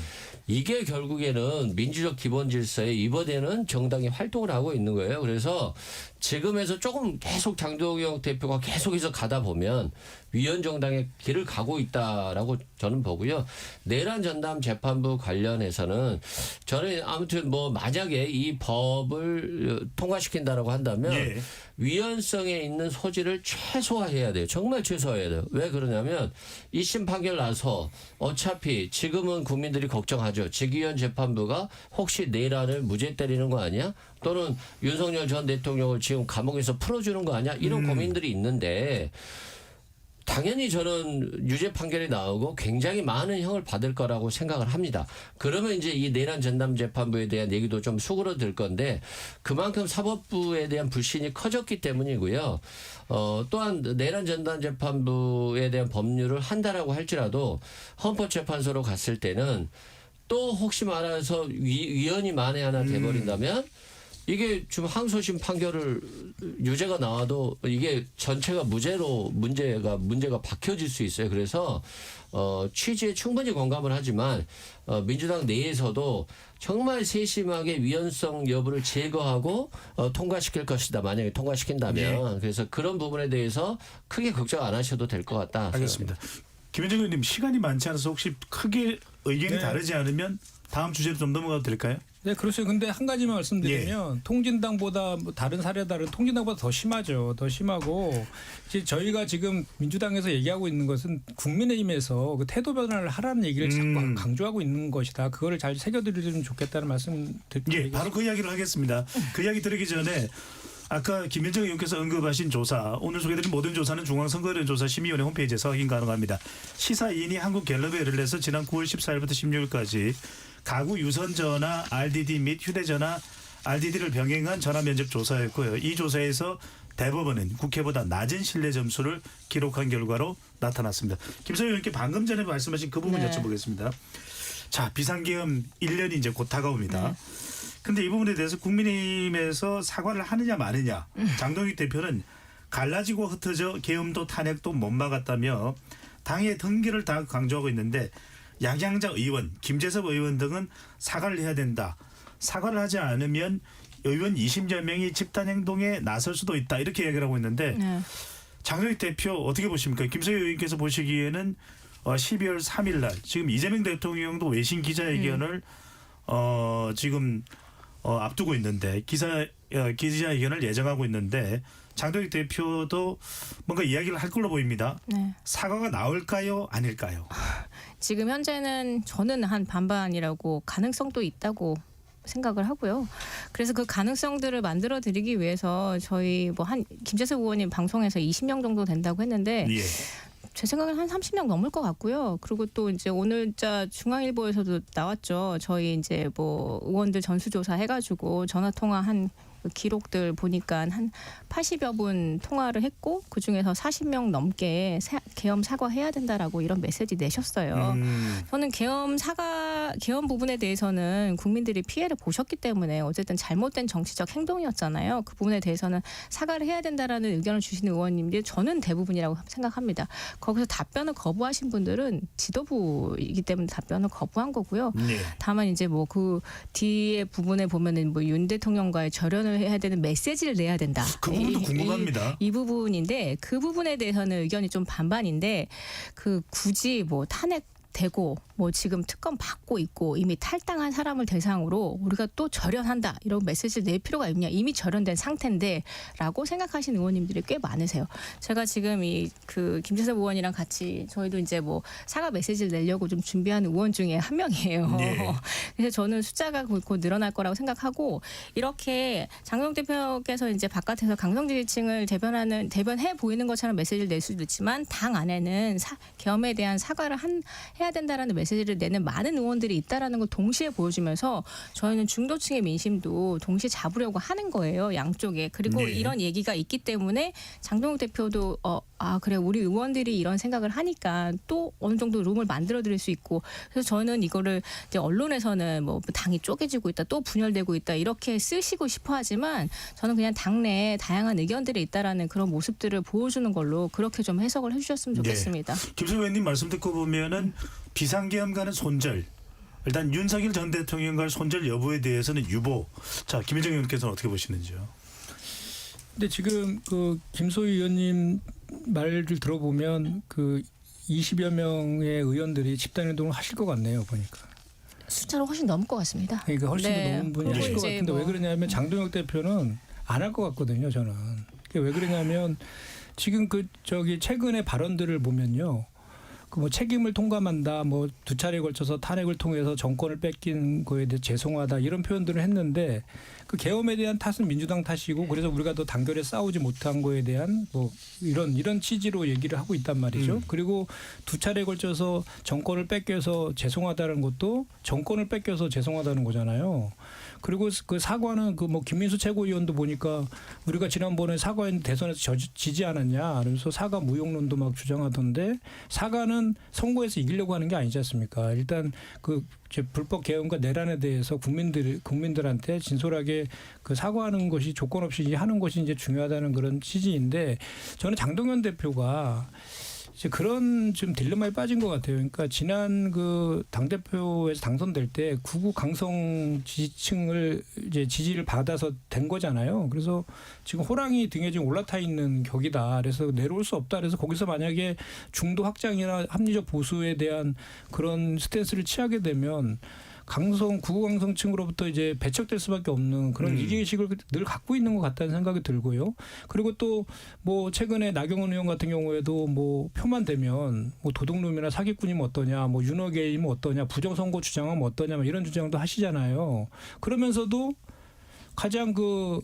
이게 결국에는 민주적 기본 질서에 이번에는 정당이 활동을 하고 있는 거예요. 그래서 지금에서 조금 계속 장동혁 대표가 계속해서 가다 보면 위헌 정당의 길을 가고 있다라고 저는 보고요. 내란 전담 재판부 관련해서는 저는 아무튼 뭐 만약에 이 법을 통과시킨다라고 한다면 예. 위헌성에 있는 소지를 최소화해야 돼요. 정말 최소화해야 돼요. 왜 그러냐면 1심 판결 나서 어차피 지금은 국민들이 걱정하죠. 직위원 재판부가 혹시 내란을 무죄 때리는 거 아니야? 또는 윤석열 전 대통령을 지금 감옥에서 풀어주는 거 아니야? 이런 고민들이 있는데 당연히 저는 유죄 판결이 나오고 굉장히 많은 형을 받을 거라고 생각을 합니다. 그러면 이제 이 내란 전담 재판부에 대한 얘기도 좀 수그러들 건데 그만큼 사법부에 대한 불신이 커졌기 때문이고요. 또한 내란 전담 재판부에 대한 법률을 한다라고 할지라도 헌법재판소로 갔을 때는 또 혹시 말해서 위헌이 만에 하나 돼버린다면 이게 지금 항소심 판결을 유죄가 나와도 이게 전체가 무죄로 문제가 박혀질 수 있어요. 그래서 취지에 충분히 공감을 하지만 민주당 내에서도 정말 세심하게 위헌성 여부를 제거하고 통과시킬 것이다. 만약에 통과시킨다면. 그래서 그런 부분에 대해서 크게 걱정 안 하셔도 될 것 같다. 알겠습니다. 김현정 의원님 시간이 많지 않아서 혹시 크게 의견이 네. 다르지 않으면 다음 주제로 좀 넘어가도 될까요? 네, 그렇죠. 근데 한 가지만 말씀드리면 통진당보다 뭐 다른 사례다른 통진당보다 더 심하죠. 더 심하고 이제 저희가 지금 민주당에서 얘기하고 있는 것은 국민의힘에서 그 태도 변화를 하라는 얘기를 자꾸 강조하고 있는 것이다. 그거를 잘 새겨드리면 좋겠다는 말씀 드리겠습니다. 예, 바로 그 이야기를 하겠습니다. 그 이야기 드리기 전에 아까 김현정 의원께서 언급하신 조사, 오늘 소개드린 모든 조사는 중앙선거여론조사 심의위원회 홈페이지에서 확인 가능합니다. 시사 2인이 한국갤럽에 의뢰해서 지난 9월 14일부터 16일까지 가구 유선전화, RDD 및 휴대전화, RDD를 병행한 전화 면접 조사였고요. 이 조사에서 대법원은 국회보다 낮은 신뢰 점수를 기록한 결과로 나타났습니다. 김성현 의원께 방금 전에 말씀하신 그 부분 네. 여쭤보겠습니다. 자, 비상계엄 1년이 이제 곧 다가옵니다. 근데 이 부분에 대해서 국민의힘에서 사과를 하느냐 마느냐. 장동익 대표는 갈라지고 흩어져 계엄도 탄핵도 못 막았다며 당의 등기를 다 강조하고 있는데 양양자 의원, 김재섭 의원 등은 사과를 해야 된다. 사과를 하지 않으면 의원 20여 명이 집단 행동에 나설 수도 있다. 이렇게 얘기를 하고 있는데 네. 장동익 대표 어떻게 보십니까? 김성현 의원께서 보시기에는 12월 3일 날 지금 이재명 대통령도 외신 기자회견을 지금 앞두고 있는데 기자회견을 예정하고 있는데 장동익 대표도 뭔가 이야기를 할 걸로 보입니다. 네. 사과가 나올까요? 아닐까요? 지금 현재는 저는 한 반반이라고 가능성도 있다고 생각을 하고요. 그래서 그 가능성들을 만들어 드리기 위해서 저희 뭐 한 김재섭 의원님 방송에서 20명 정도 된다고 했는데 예. 제 생각엔 한 30명 넘을 것 같고요. 그리고 또 이제 오늘자 중앙일보에서도 나왔죠. 저희 이제 뭐 의원들 전수조사 해가지고 전화 통화한 그 기록들 보니까 한 80여 분 통화를 했고 그 중에서 40명 넘게 계엄 사과해야 된다라고 이런 메시지 내셨어요. 저는 계엄 부분에 대해서는 국민들이 피해를 보셨기 때문에 어쨌든 잘못된 정치적 행동이었잖아요. 그 부분에 대해서는 사과를 해야 된다라는 의견을 주시는 의원님들이 저는 대부분이라고 생각합니다. 거기서 답변을 거부하신 분들은 지도부이기 때문에 답변을 거부한 거고요. 네. 다만 이제 뭐 그 뒤에 부분에 보면은 뭐 윤 대통령과의 절연을 해야 되는 메시지를 내야 된다. 그 부분도 궁금합니다. 이 부분인데 그 부분에 대해서는 의견이 좀 반반인데 그 굳이 뭐 탄핵되고 뭐 지금 특검 받고 있고 이미 탈당한 사람을 대상으로 우리가 또 절연한다 이런 메시지를 낼 필요가 있냐 이미 절연된 상태인데라고 생각하시는 의원님들이 꽤 많으세요. 제가 지금 이 그 김재섭 의원이랑 같이 저희도 이제 뭐 사과 메시지를 내려고 좀 준비하는 의원 중에 한 명이에요. 네. 그래서 저는 숫자가 곧 늘어날 거라고 생각하고 이렇게 장동 대표께서 이제 바깥에서 강성 지지층을 대변해 보이는 것처럼 메시지를 낼 수도 있지만 당 안에는 계엄에 대한 사과를 해야 된다라는 메시지를 내는 많은 의원들이 있다라는 걸 동시에 보여주면서 저희는 중도층의 민심도 동시에 잡으려고 하는 거예요. 양쪽에. 그리고 네. 이런 얘기가 있기 때문에 장동욱 대표도 그래 우리 의원들이 이런 생각을 하니까 또 어느 정도 룸을 만들어 드릴 수 있고 그래서 저는 이거를 이제 언론에서는 뭐 당이 쪼개지고 있다 또 분열되고 있다 이렇게 쓰시고 싶어 하지만 저는 그냥 당내에 다양한 의견들이 있다라는 그런 모습들을 보여주는 걸로 그렇게 좀 해석을 해주셨으면 좋겠습니다. 김성현 의원님 말씀 듣고 보면은 비상계엄과는 손절. 일단 윤석열 전 대통령과의 손절 여부에 대해서는 유보. 자, 김현정 의원께서는 어떻게 보시는지요? 근데 지금 그 김소희 의원님 말을 들어보면 그 20여 명의 의원들이 집단행동을 하실 것 같네요, 보니까. 숫자로 훨씬 넘을 것 같습니다. 그러니까 훨씬 더 네. 넘은 분이 그리고 하실 것 이제 같은데 왜 뭐- 그러냐면 장동혁 대표는 안 할 것 같거든요, 저는. 그게 왜 그러냐면 지금 그 저기 최근의 발언들을 보면요. 그 뭐 책임을 통감한다, 뭐 두 차례에 걸쳐서 탄핵을 통해서 정권을 뺏긴 거에 대해 죄송하다 이런 표현들을 했는데 그 계엄에 대한 탓은 민주당 탓이고 그래서 우리가 더 단결해 싸우지 못한 거에 대한 뭐 이런 취지로 얘기를 하고 있단 말이죠. 그리고 두 차례에 걸쳐서 정권을 뺏겨서 죄송하다는 것도 정권을 뺏겨서 죄송하다는 거잖아요. 그리고 그 사과는 그 뭐 김민수 최고위원도 보니까 우리가 지난번에 사과했는데 대선에서 지지 않았냐, 그래서 사과 무용론도 막 주장하던데 사과는 선거에서 이기려고 하는 게 아니지 않습니까? 일단 그 불법 개헌과 내란에 대해서 국민들한테 진솔하게 그 사과하는 것이 조건 없이 하는 것이 이제 중요하다는 그런 취지인데 저는 장동현 대표가 이제 그런 좀 딜레마에 빠진 것 같아요. 그러니까 지난 그 당대표에서 당선될 때 구구 강성 지지층을 이제 지지를 받아서 된 거잖아요. 그래서 지금 호랑이 등에 지금 올라타 있는 격이다. 그래서 내려올 수 없다. 그래서 거기서 만약에 중도 확장이나 합리적 보수에 대한 그런 스탠스를 취하게 되면 구구 강성층으로부터 이제 배척될 수밖에 없는 그런 위기의식을 늘 갖고 있는 것 같다는 생각이 들고요. 그리고 또 뭐 최근에 나경원 의원 같은 경우에도 뭐 표만 되면 뭐 도둑놈이나 사기꾼이면 어떠냐, 뭐 윤호개이면 어떠냐, 부정선거 주장하면 어떠냐, 뭐 이런 주장도 하시잖아요. 그러면서도 가장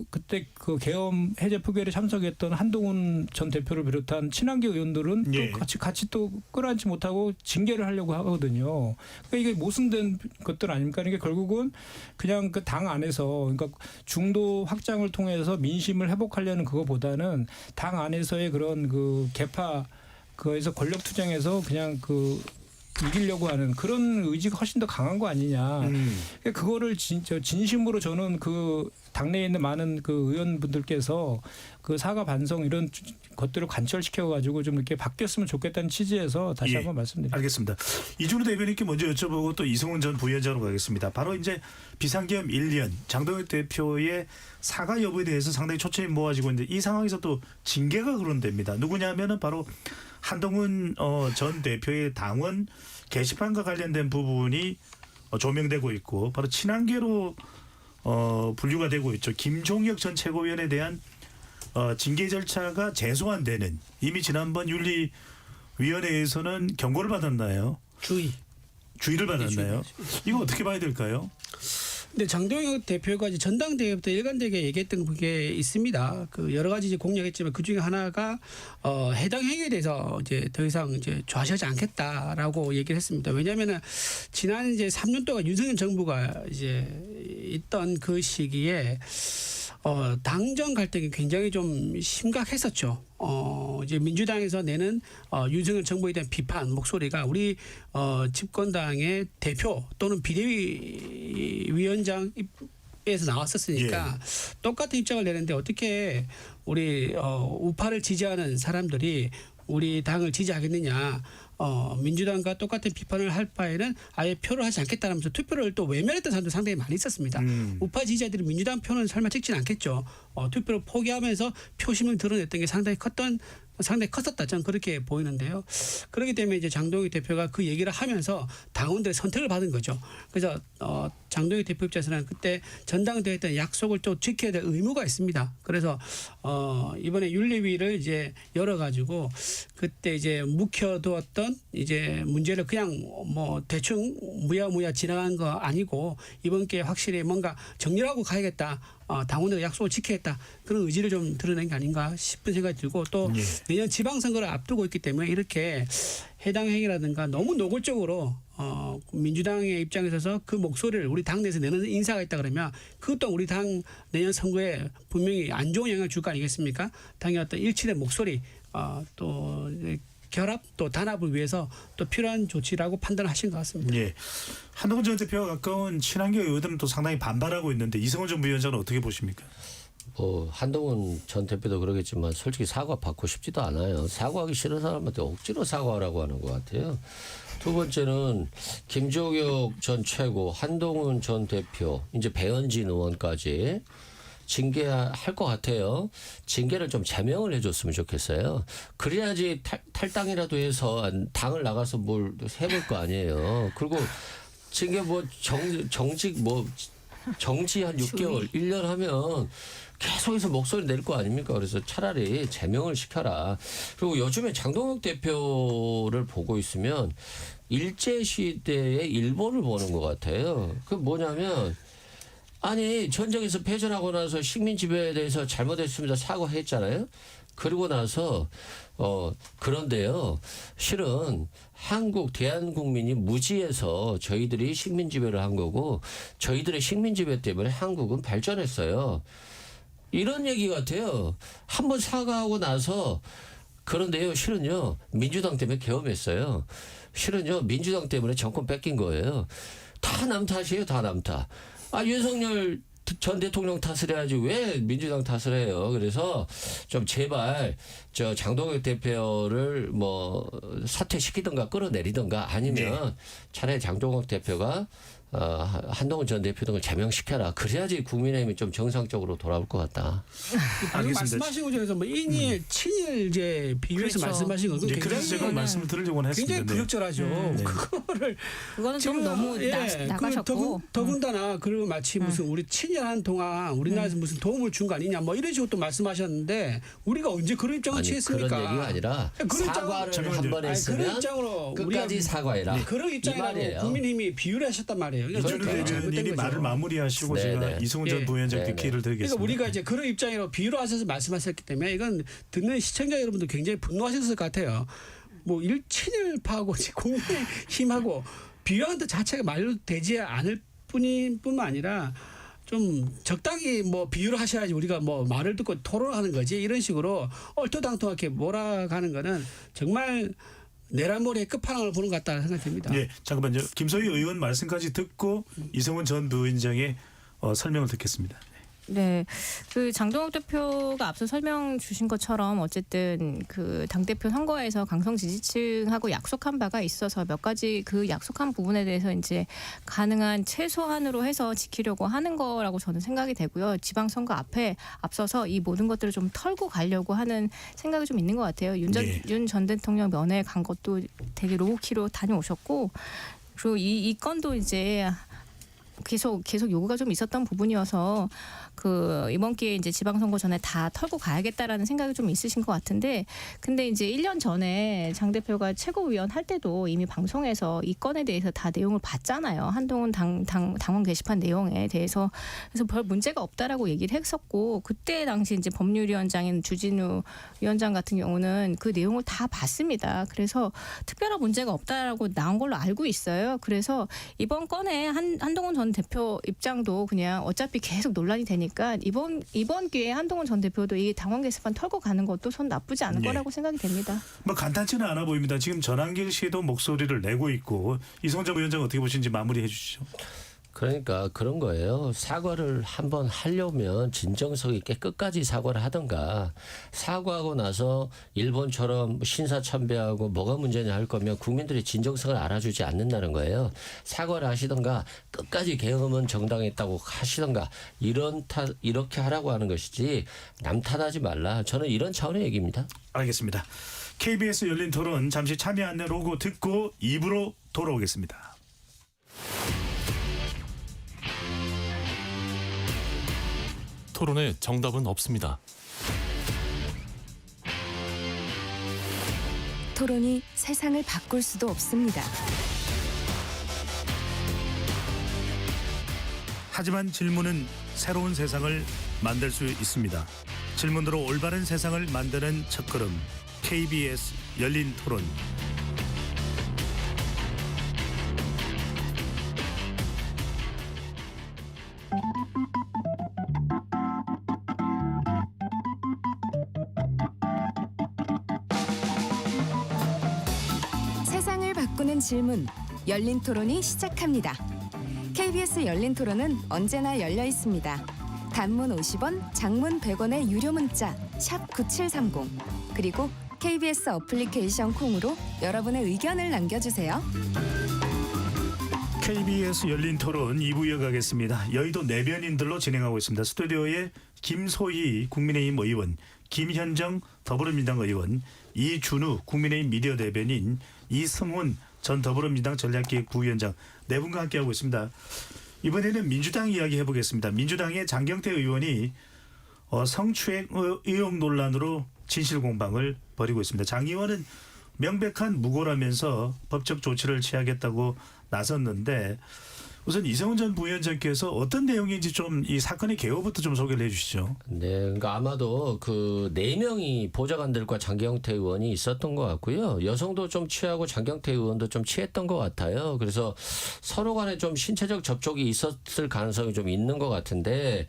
그때 그 계엄 해제 표결에 참석했던 한동훈 전 대표를 비롯한 친한계 의원들은 예. 또 같이 또 끌어안지 못하고 징계를 하려고 하거든요. 그러니까 이게 모순된 것들 아닙니까? 그러니까 결국은 그냥 그 당 안에서 그러니까 중도 확장을 통해서 민심을 회복하려는 그거보다는 당 안에서의 그런 그 개파 그에서 권력 투쟁에서 그냥 그 이기려고 하는 그런 의지가 훨씬 더 강한 거 아니냐. 그거를 진심으로 저는 그 당내에 있는 많은 그 의원분들께서 그 사과 반성 이런 것들을 관철시켜 가지고 좀 이렇게 바뀌었으면 좋겠다는 취지에서 다시 예. 한번 말씀드립니다. 알겠습니다. 이준우 대변인께 먼저 여쭤보고 또 이성훈 전 부위원장으로 가겠습니다. 바로 이제 비상계엄 1년 장동혁 대표의 사과 여부에 대해서 상당히 초점이 모아지고 있는데 이 상황에서 또 징계가 거론됩니다. 누구냐면은 바로 한동훈 전 대표의 당원 게시판과 관련된 부분이 조명되고 있고 바로 친한계로 분류가 되고 있죠. 김종혁 전 최고위원에 대한 징계 절차가 재소환되는 이미 지난번 윤리위원회에서는 경고를 받았나요? 주의를 받았나요? 이거 어떻게 봐야 될까요? 근데 장동혁 대표가 이제 전당대회부터 일관되게 얘기했던 게 있습니다. 그 여러 가지 이제 공략했지만 그 중에 하나가 해당 행위에 대해서 이제 더 이상 이제 좌시하지 않겠다라고 얘기를 했습니다. 왜냐하면은 지난 이제 3년 동안 윤석열 정부가 이제 있던 그 시기에 당정 갈등이 굉장히 좀 심각했었죠. 이제 민주당에서 내는 윤석열 정부에 대한 비판 목소리가 우리 집권당의 대표 또는 비대위원장에서 나왔었으니까 똑같은 입장을 내는데 어떻게 우리 우파를 지지하는 사람들이 우리 당을 지지하겠느냐. 민주당과 똑같은 비판을 할 바에는 아예 표를 하지 않겠다면서 투표를 또 외면했던 사람도 상당히 많이 있었습니다. 우파 지지자들이 민주당 표는 설마 찍지는 않겠죠. 투표를 포기하면서 표심을 드러냈던 게 상당히 컸었다. 저는 그렇게 보이는데요. 그렇기 때문에 이제 장동혁 대표가 그 얘기를 하면서 당원들의 선택을 받은 거죠. 그래서 장동혁 대표 입장에서는 그때 전당대회 때 약속을 또 지켜야 될 의무가 있습니다. 그래서 이번에 윤리위를 이제 열어가지고 그때 이제 묵혀두었던 이제 문제를 그냥 뭐 대충 무야무야 지나간 거 아니고 이번 기회에 확실히 뭔가 정리하고 가야겠다. 당원들의 약속을 지켜야겠다. 그런 의지를 좀 드러낸 게 아닌가 싶은 생각이 들고 또 내년 지방선거를 앞두고 있기 때문에 이렇게 해당 행위라든가 너무 노골적으로 민주당의 입장에 있어서 그 목소리를 우리 당내에서 내는 인사가 있다 그러면 그것도 우리 당 내년 선거에 분명히 안 좋은 영향을 줄 거 아니겠습니까? 당의 어떤 일치된 목소리 또 결합 또 단합을 위해서 또 필요한 조치라고 판단하신 것 같습니다. 예. 한동훈 전 대표와 가까운 친한계 의원들은 또 상당히 반발하고 있는데 이성훈 전 부위원장은 어떻게 보십니까? 한동훈 전 대표도 그러겠지만 솔직히 사과 받고 싶지도 않아요. 사과하기 싫은 사람한테 억지로 사과하라고 하는 것 같아요. 두 번째는 김종혁 전 최고, 한동훈 전 대표, 이제 배현진 의원까지 징계할 것 같아요. 징계를 좀 제명을 해줬으면 좋겠어요. 그래야지 탈당이라도 해서 당을 나가서 뭘 해볼 거 아니에요. 그리고 징계 뭐 정직 뭐 정지 한 6개월, 1년 하면 계속해서 목소리 낼 거 아닙니까? 그래서 차라리 제명을 시켜라. 그리고 요즘에 장동혁 대표를 보고 있으면 일제시대의 일본을 보는 것 같아요. 그 뭐냐면 아니 전쟁에서 패전하고 나서 식민 지배에 대해서 잘못했습니다 사과했잖아요. 그리고 나서 그런데요. 실은 한국 대한국민이 무지해서 저희들이 식민 지배를 한 거고 저희들의 식민 지배 때문에 한국은 발전했어요. 이런 얘기 같아요. 한번 사과하고 나서 그런데요. 실은요. 민주당 때문에 계엄했어요. 실은요. 민주당 때문에 정권 뺏긴 거예요. 다 남 탓이에요. 다 남 탓. 윤석열 전 대통령 탓을 해야지 왜 민주당 탓을 해요. 그래서 좀 제발 저 장동혁 대표를 뭐 사퇴시키든가 끌어내리든가 아니면 차라리 장동혁 대표가 한동훈 전 대표 등을 제명시켜라. 그래야지 국민의힘이 좀 정상적으로 돌아올 것 같다. 방금 말씀하신 것 중에서 뭐 인일, 친일제 비유해서 그렇죠. 말씀하신 거 네, 그래서 제가 말씀을 드리려고 했습니다. 굉장히 부적절하죠. 네. 그거는 좀 너무 나가셨고. 더군다나 그리고 마치 무슨 우리 친일한 동안 우리나라에서 무슨 도움을 준 거 아니냐 뭐 이런 식으로 또 말씀하셨는데 우리가 언제 그런 입장을 아니 취했습니까? 그런 얘기가 아니라 사과를 한 번 그런 했으면 입장으로 끝까지 우리가 사과해라. 그런 이 입장이라고 말이에요. 국민의힘이 비유를 하셨단 말이에요. 이준우 대변인이 말을 마무리하시고 네, 제가 네. 이승훈 전 부위원장께 네, 기회를 드리겠습니다. 그러니까 우리가 이제 그런 입장으로 비유를 하셔서 말씀하셨기 때문에 이건 듣는 시청자 여러분들 굉장히 분노하셨을 것 같아요. 뭐 친일파하고 국민의힘하고 비유하는 것 자체가 말로 되지 않을 뿐만 아니라 좀 적당히 뭐 비유를 하셔야지 우리가 뭐 말을 듣고 토론하는 거지 이런 식으로 얼토당토하게 몰아가는 거는 정말 내란머리의 끝판왕을 보는 것 같다는 생각이 듭니다. 예, 잠깐만요. 김소희 의원 말씀까지 듣고 이승훈 전 부위원장의 설명을 듣겠습니다. 네, 그 장동혁 대표가 앞서 설명 주신 것처럼 어쨌든 그 당대표 선거에서 강성 지지층하고 약속한 바가 있어서 몇 가지 그 약속한 부분에 대해서 이제 가능한 최소한으로 해서 지키려고 하는 거라고 저는 생각이 되고요. 지방선거 앞서서 이 모든 것들을 좀 털고 가려고 하는 생각이 좀 있는 것 같아요. 윤 전 대통령 면회 간 것도 되게 로우키로 다녀오셨고 그리고 이 건도 이제 계속 요구가 좀 있었던 부분이어서 그 이번 기회에 이제 지방선거 전에 다 털고 가야겠다라는 생각이 좀 있으신 것 같은데 근데 이제 1년 전에 장 대표가 최고위원 할 때도 이미 방송에서 이 건에 대해서 다 내용을 봤잖아요. 한동훈 당원 게시판 내용에 대해서 그래서 별 문제가 없다라고 얘기를 했었고 그때 당시 이제 법률위원장인 주진우 위원장 같은 경우는 그 내용을 다 봤습니다. 그래서 특별한 문제가 없다라고 나온 걸로 알고 있어요. 그래서 이번 건에 한동훈 전 대표 입장도 그냥 어차피 계속 논란이 되니까 이번 기회에 한동훈 전 대표도 이 당원 게시판 털고 가는 것도 전 나쁘지 않은 거라고 생각이 됩니다. 뭐 간단치는 않아 보입니다. 지금 전한길 씨도 목소리를 내고 있고 이승훈 전 위원장 어떻게 보시는지 마무리해 주시죠. 그러니까 그런 거예요. 사과를 한번 하려면 진정성 있게 끝까지 사과를 하던가 사과하고 나서 일본처럼 신사참배하고 뭐가 문제냐 할 거면 국민들이 진정성을 알아주지 않는다는 거예요. 사과를 하시던가 끝까지 계엄은 정당했다고 하시던가 이렇게 하라고 하는 것이지 남 탓하지 말라. 저는 이런 차원의 얘기입니다. 알겠습니다. KBS 열린 토론 잠시 참여 안내 로고 듣고 2부로 돌아오겠습니다. 토론에 정답은 없습니다. 토론이 세상을 바꿀 수도 없습니다. 하지만 질문은 새로운 세상을 만들 수 있습니다. 질문으로 올바른 세상을 만드는 첫걸음 KBS 열린 토론. 세상을 바꾸는 질문 열린 토론이 시작합니다. KBS 열린 토론은 언제나 열려 있습니다. 단문 50원, 장문 100원의 유료 문자 샵 9730 그리고 KBS 어플리케이션 콩으로 여러분의 의견을 남겨주세요. KBS 열린 토론 2부 이어가겠습니다. 여의도 내변인들로 진행하고 있습니다. 스튜디오에 김소희 국민의힘 의원, 김현정 더불어민주당 의원, 이준우 국민의힘 미디어 대변인, 이승훈 전 더불어민주당 전략기획 부위원장 네 분과 함께하고 있습니다. 이번에는 민주당 이야기 해보겠습니다. 민주당의 장경태 의원이 성추행 의혹 논란으로 진실공방을 벌이고 있습니다. 장 의원은 명백한 무고라면서 법적 조치를 취하겠다고 나섰는데 우선 이승훈 전 부위원장께서 어떤 내용인지 좀 이 사건의 개요부터 좀 소개를 해주시죠. 네, 그러니까 아마도 그 4명이 보좌관들과 장경태 의원이 있었던 것 같고요. 여성도 좀 취하고 장경태 의원도 좀 취했던 것 같아요. 그래서 서로 간에 좀 신체적 접촉이 있었을 가능성이 좀 있는 것 같은데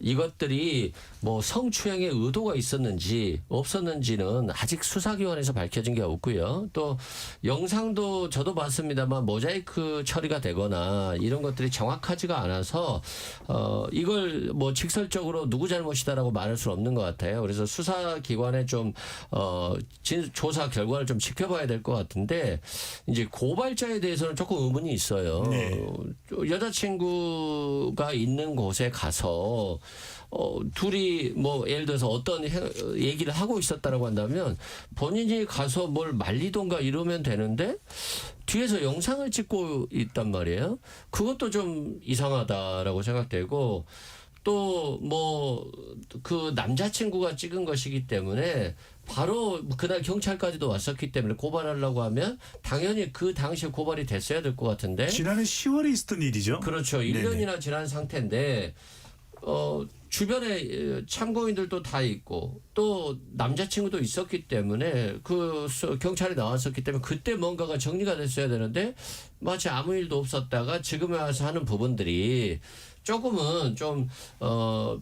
이것들이 뭐 성추행의 의도가 있었는지 없었는지는 아직 수사기관에서 밝혀진 게 없고요. 또 영상도 저도 봤습니다만 모자이크 처리가 되거나 이런 것들이 정확하지가 않아서 이걸 뭐 직설적으로 누구 잘못이다라고 말할 수는 없는 것 같아요. 그래서 수사기관의 좀 조사 결과를 좀 지켜봐야 될 것 같은데 이제 고발자에 대해서는 조금 의문이 있어요. 네. 여자친구가 있는 곳에 가서 둘이 뭐 예를 들어서 어떤 얘기를 하고 있었다라고 한다면 본인이 가서 뭘 말리던가 이러면 되는데 뒤에서 영상을 찍고 있단 말이에요. 그것도 좀 이상하다라고 생각되고 또 뭐 그 남자친구가 찍은 것이기 때문에 바로 그날 경찰까지도 왔었기 때문에 고발하려고 하면 당연히 그 당시에 고발이 됐어야 될 것 같은데 지난해 10월에 있었던 일이죠. 그렇죠. 1년이나 지난 상태인데 주변에 참고인들도 다 있고 또 남자친구도 있었기 때문에 그 경찰이 나왔었기 때문에 그때 뭔가가 정리가 됐어야 되는데 마치 아무 일도 없었다가 지금에 와서 하는 부분들이 조금은 좀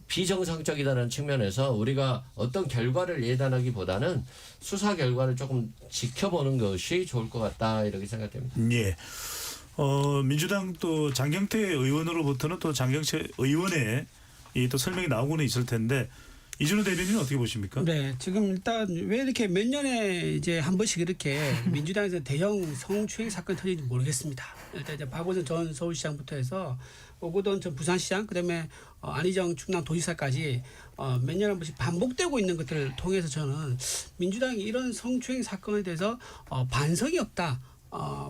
비정상적이다는 측면에서 우리가 어떤 결과를 예단하기보다는 수사 결과를 조금 지켜보는 것이 좋을 것 같다 이렇게 생각됩니다. 예. 민주당 또 장경태 의원으로부터는 또 장경태 의원의 이 또 설명이 나오고는 있을 텐데 이준우 대변인은 어떻게 보십니까? 네, 지금 일단 왜 이렇게 몇 년에 이제 한 번씩 이렇게 민주당에서 대형 성추행 사건 터지는지 모르겠습니다. 일단 이제 박원순 전 서울시장부터 해서 오거돈 전 부산시장, 그다음에 안희정 충남 도지사까지 몇 년에 한 번씩 반복되고 있는 것들을 통해서 저는 민주당이 이런 성추행 사건에 대해서 반성이 없다.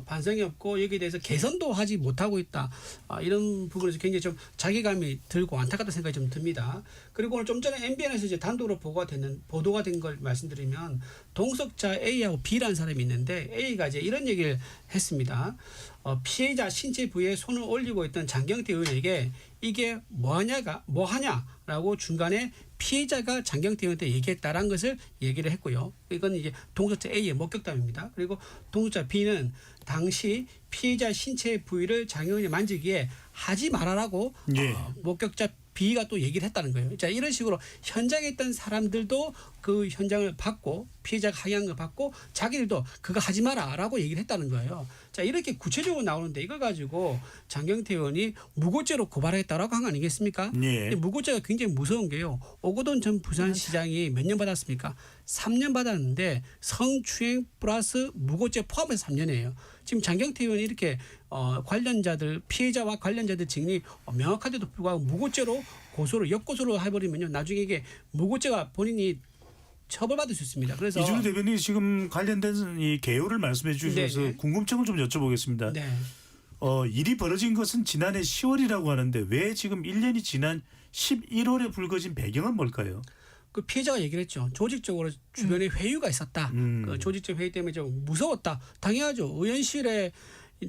반성이 없고 여기에 대해서 개선도 하지 못하고 있다. 이런 부분에서 굉장히 좀 자괴감이 들고 안타깝다는 생각이 좀 듭니다. 그리고 오늘 좀 전에 MBN에서 이제 단독으로 보도가 된 걸 말씀드리면 동석자 A하고 B라는 사람이 있는데 A가 이제 이런 얘기를 했습니다. 피해자 신체 부위에 손을 올리고 있던 장경태 의원에게 이게 뭐하냐라고 중간에 피해자가 장경태 의원한테 얘기했다라는 것을 얘기를 했고요. 이건 이제 동석자 A의 목격담입니다. 그리고 동석자 B는 당시 피해자 신체 부위를 장 의원이 만지기에 하지 말아라고 예. 목격자 B가 또 얘기를 했다는 거예요. 자, 이런 식으로 현장에 있던 사람들도 그 현장을 받고 피해자가 항의한 걸 받고 자기들도 그거 하지 마라라고 얘기를 했다는 거예요. 자, 이렇게 구체적으로 나오는데 이걸 가지고 장경태 의원이 무고죄로 고발했다라고 한 거 아니겠습니까? 예. 무고죄가 굉장히 무서운 게요. 오거돈 전 부산시장이 몇 년 받았습니까? 3년 받았는데 성추행 플러스 무고죄 포함해서 3년이에요. 지금 장경태 의원이 이렇게 관련자들 피해자와 관련자들 증인이 명확한데도 불구하고 무고죄로 역고소로 해버리면요 나중에 이게 무고죄가 본인이 처벌받을 수 있습니다. 그래서 이준우 대변인이 지금 관련된 이 개요를 말씀해 주셔서 네네. 궁금증을 좀 여쭤보겠습니다. 네. 일이 벌어진 것은 지난해 10월이라고 하는데 왜 지금 1년이 지난 11월에 불거진 배경은 뭘까요? 그 피해자가 얘기를 했죠. 조직적으로 주변에 회유가 있었다. 그 조직적 회의 때문에 좀 무서웠다. 당연하죠. 의원실에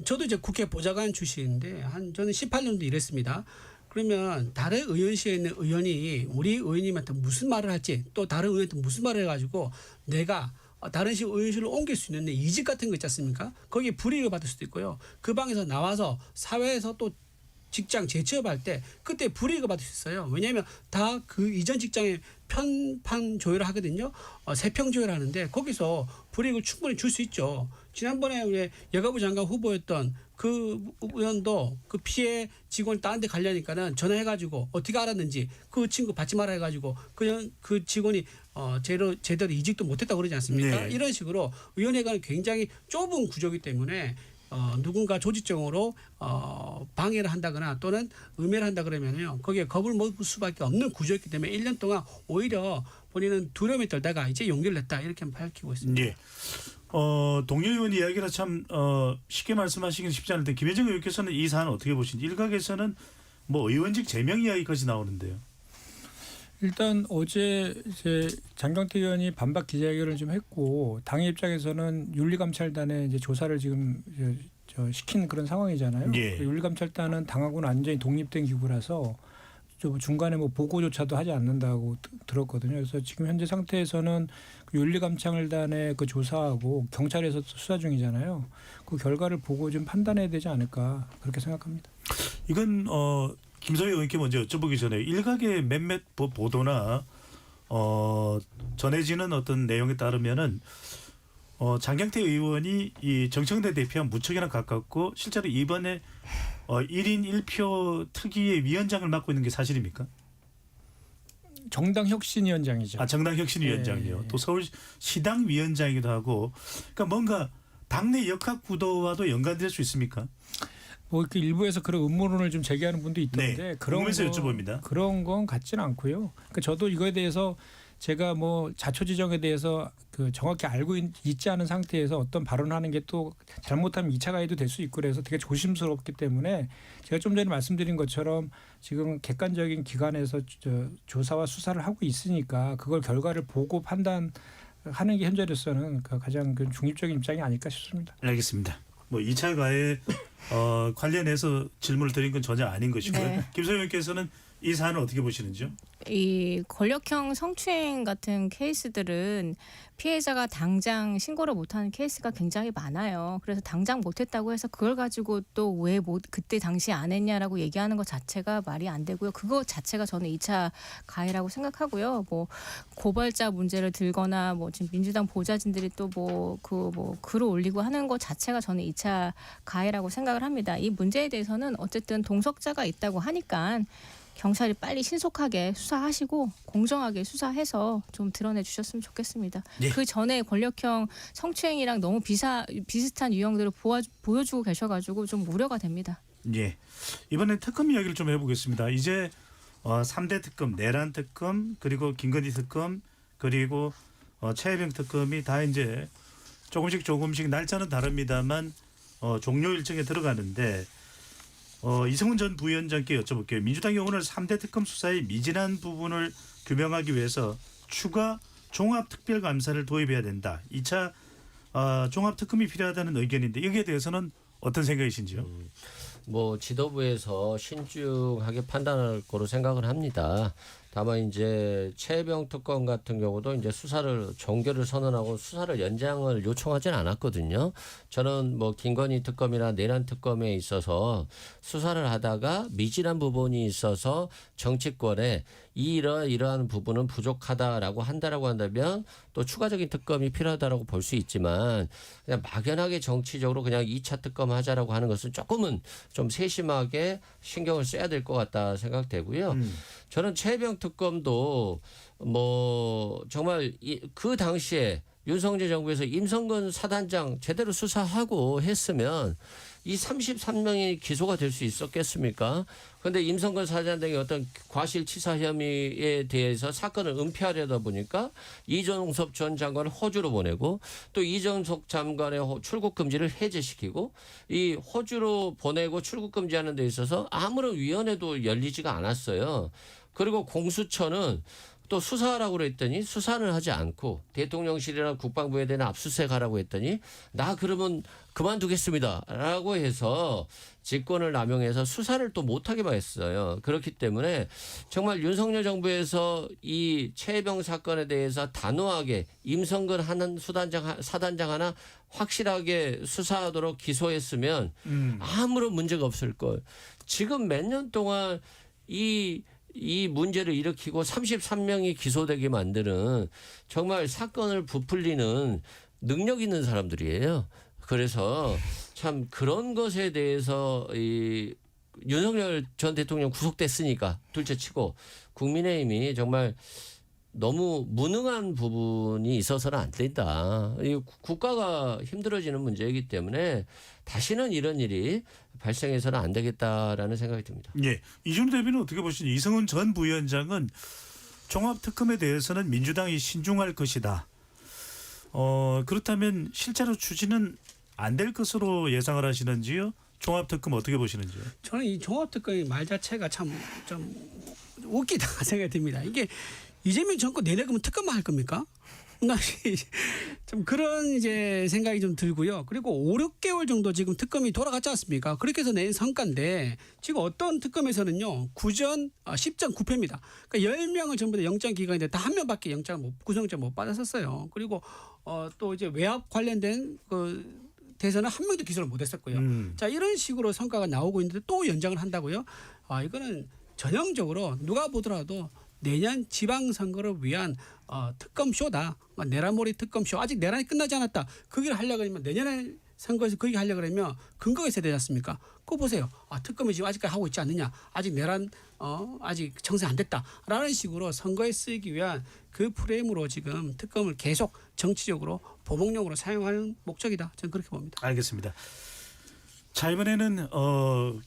저도 이제 국회 보좌관 출신인데 저는 18년도 일했습니다. 그러면 다른 의원실에 있는 의원이 우리 의원님한테 무슨 말을 할지 또 다른 의원한테 무슨 말을 해가지고 내가 다른 식 의원실로 옮길 수 있는데 이직 같은 거 있지 않습니까? 거기에 불이익을 받을 수도 있고요. 그 방에서 나와서 사회에서 또 직장 재취업할 때 그때 불이익을 받을 수 있어요. 왜냐하면 다 그 이전 직장에 편판 조율을 하거든요. 세평 조율을 하는데 거기서 불이익을 충분히 줄 수 있죠. 지난번에 우리 여가부 장관 후보였던 그 의원도 그 피해 직원이 다른 데 가려니까는 전화해가지고 어떻게 알았는지 그 친구 받지 마라 해가지고 그 직원이 제대로 이직도 못했다고 그러지 않습니까? 네. 이런 식으로 의원회관은 굉장히 좁은 구조이기 때문에 누군가 조직적으로 방해를 한다거나 또는 음해를 한다 그러면요 거기에 겁을 먹을 수밖에 없는 구조였기 때문에 1년 동안 오히려 본인은 두려움이 떨다가 이제 용기를 냈다 이렇게 밝히고 있습니다. 예. 동료 의원 이야기라 참 쉽게 말씀하시기는 쉽지 않은데 김혜정 의원께서는 이 사안 어떻게 보시는지 일각에서는 뭐 의원직 제명 이야기까지 나오는데요. 일단 어제 이제 장경태 의원이 반박 기자회견을 좀 했고 당의 입장에서는 윤리감찰단에 이제 조사를 지금 시킨 그런 상황이잖아요. 예. 윤리감찰단은 당하고는 완전히 독립된 기구라서 좀 중간에 뭐 보고조차도 하지 않는다고 들었거든요. 그래서 지금 현재 상태에서는 그 윤리감찰단의 그 조사하고 경찰에서 수사 중이잖아요. 그 결과를 보고 좀 판단해야 되지 않을까 그렇게 생각합니다. 이건 김소희 의원께 먼저 여쭤보기 전에 일각의 몇몇 보도나 전해지는 어떤 내용에 따르면은 장경태 의원이 이 정청래 대표와 무척이나 가깝고 실제로 이번에 1인 1표 특위의 위원장을 맡고 있는 게 사실입니까? 정당혁신위원장이죠. 아, 정당혁신위원장이요. 네. 또 서울시당 위원장이기도 하고, 그러니까 뭔가 당내 역학 구도와도 연관될 수 있습니까? 뭐 이렇게 일부에서 그런 음모론을 좀 제기하는 분도 있던데 네, 그런 궁금해서 건 여쭤봅니다. 그런 건 같지는 않고요. 그러니까 저도 이거에 대해서 제가 뭐 자초지정에 대해서 그 정확히 알고 있지 않은 상태에서 어떤 발언하는 게 또 잘못하면 2차 가해도 될 수 있고 그래서 되게 조심스럽기 때문에 제가 좀 전에 말씀드린 것처럼 지금 객관적인 기관에서 조사와 수사를 하고 있으니까 그걸 결과를 보고 판단하는 게 현재로서는 가장 그 중립적인 입장이 아닐까 싶습니다. 알겠습니다. 뭐 2차 가해 관련해서 질문을 드린 건 전혀 아닌 것이고요. 네. 김소희 의원께서는 이 사안을 어떻게 보시는지요? 이 권력형 성추행 같은 케이스들은 피해자가 당장 신고를 못하는 케이스가 굉장히 많아요. 그래서 당장 못했다고 해서 그걸 가지고 또 왜 그때 당시 안 했냐라고 얘기하는 것 자체가 말이 안 되고요. 그거 자체가 저는 2차 가해라고 생각하고요. 뭐 고발자 문제를 들거나 뭐 지금 민주당 보좌진들이 또 글을 올리고 하는 것 자체가 저는 2차 가해라고 생각을 합니다. 이 문제에 대해서는 어쨌든 동석자가 있다고 하니까 경찰이 빨리 신속하게 수사하시고 공정하게 수사해서 좀 드러내 주셨으면 좋겠습니다. 예. 그 전에 권력형 성추행이랑 너무 비슷한 유형들을 보여주고 계셔가지고 좀 우려가 됩니다. 예. 이번엔 특검 이야기를 좀 해보겠습니다. 이제 3대 특검, 내란 특검, 그리고 김건희 특검, 그리고 최혜병 특검이 다 이제 조금씩 날짜는 다릅니다만 종료 일정에 들어가는데 이성훈 전 부위원장께 여쭤볼게요. 민주당이 오늘 3대 특검 수사의 미진한 부분을 규명하기 위해서 추가 종합특별감사를 도입해야 된다. 2차 종합특검이 필요하다는 의견인데 여기에 대해서는 어떤 생각이신지요? 뭐 지도부에서 신중하게 판단할 거로 생각을 합니다. 다만 이제 최혜병 특검 같은 경우도 이제 수사를 종결을 선언하고 수사를 연장을 요청하지는 않았거든요. 저는 뭐 김건희 특검이나 내란 특검에 있어서 수사를 하다가 미진한 부분이 있어서 정치권에 이러한 부분은 부족하다라고 한다면 또 추가적인 특검이 필요하다라고 볼 수 있지만 그냥 막연하게 정치적으로 그냥 2차 특검 하자라고 하는 것은 조금은 좀 세심하게 신경을 써야 될 것 같다 생각되고요. 저는 최혜병 특검도 뭐 정말 그 당시에 윤석열 정부에서 임성근 사단장 제대로 수사하고 했으면 이 33명이 기소가 될 수 있었겠습니까? 그런데 임성근 사단장의 어떤 과실치사 혐의에 대해서 사건을 은폐하려다 보니까 이종섭 전 장관을 호주로 보내고 또 이종섭 장관의 출국 금지를 해제시키고 이 호주로 보내고 출국 금지하는 데 있어서 아무런 위원회도 열리지가 않았어요. 그리고 공수처는 또 수사하라고 그랬더니 수사는 하지 않고 대통령실이나 국방부에 대한 압수수색하라고 했더니 나 그러면 그만두겠습니다 라고 해서 직권을 남용해서 수사를 또 못하게만 했어요. 그렇기 때문에 정말 윤석열 정부에서 이 최혜병 사건에 대해서 단호하게 임성근 하는 사단장 하나 확실하게 수사하도록 기소했으면 아무런 문제가 없을 걸. 지금 몇 년 동안 이 문제를 일으키고 33명이 기소되게 만드는 정말 사건을 부풀리는 능력 있는 사람들이에요. 그래서 참 그런 것에 대해서 이 윤석열 전 대통령 구속됐으니까 둘째치고 국민의힘이 정말 너무 무능한 부분이 있어서는 안 된다. 이 국가가 힘들어지는 문제이기 때문에 다시는 이런 일이 발생해서는 안 되겠다라는 생각이 듭니다. 예. 이준우 대변인 어떻게 보시니? 이성훈 전 부위원장은 종합특검에 대해서는 민주당이 신중할 것이다. 그렇다면 실제로 추진은 안 될 것으로 예상을 하시는지요? 종합특검 어떻게 보시는지요? 저는 이 종합특검의 말 자체가 참 좀 웃기다 생각이 듭니다. 이게 이재명 정권 내내 그러면 특검만 할 겁니까? 좀 그런 이제 생각이 좀 들고요. 그리고 5, 6개월 정도 지금 특검이 돌아갔지 않습니까? 그렇게 해서 낸 성과인데 지금 어떤 특검에서는요. 9전 10.9패입니다. 그러니까 10명을 전부 다 영장 기각인데 다 한 명밖에 구속영장 못 받았었어요. 그리고 또 이제 외압 관련된 그 대선은 한 명도 기소를 못했었고요. 자 이런 식으로 성과가 나오고 있는데 또 연장을 한다고요? 이거는 전형적으로 누가 보더라도 내년 지방선거를 위한 특검쇼다. 내란몰이 특검쇼. 아직 내란이 끝나지 않았다. 거기를 하려고 하면 내년에 선거에서 거기 하려고 그러면 근거가 있어야 되지 않습니까? 그거 보세요. 특검이 지금 아직까지 하고 있지 않느냐. 아직 내란 아직 정세 안 됐다라는 식으로 선거에 쓰이기 위한 그 프레임으로 지금 특검을 계속 정치적으로 보복용으로 사용하는 목적이다. 저는 그렇게 봅니다. 알겠습니다. 자 이번에는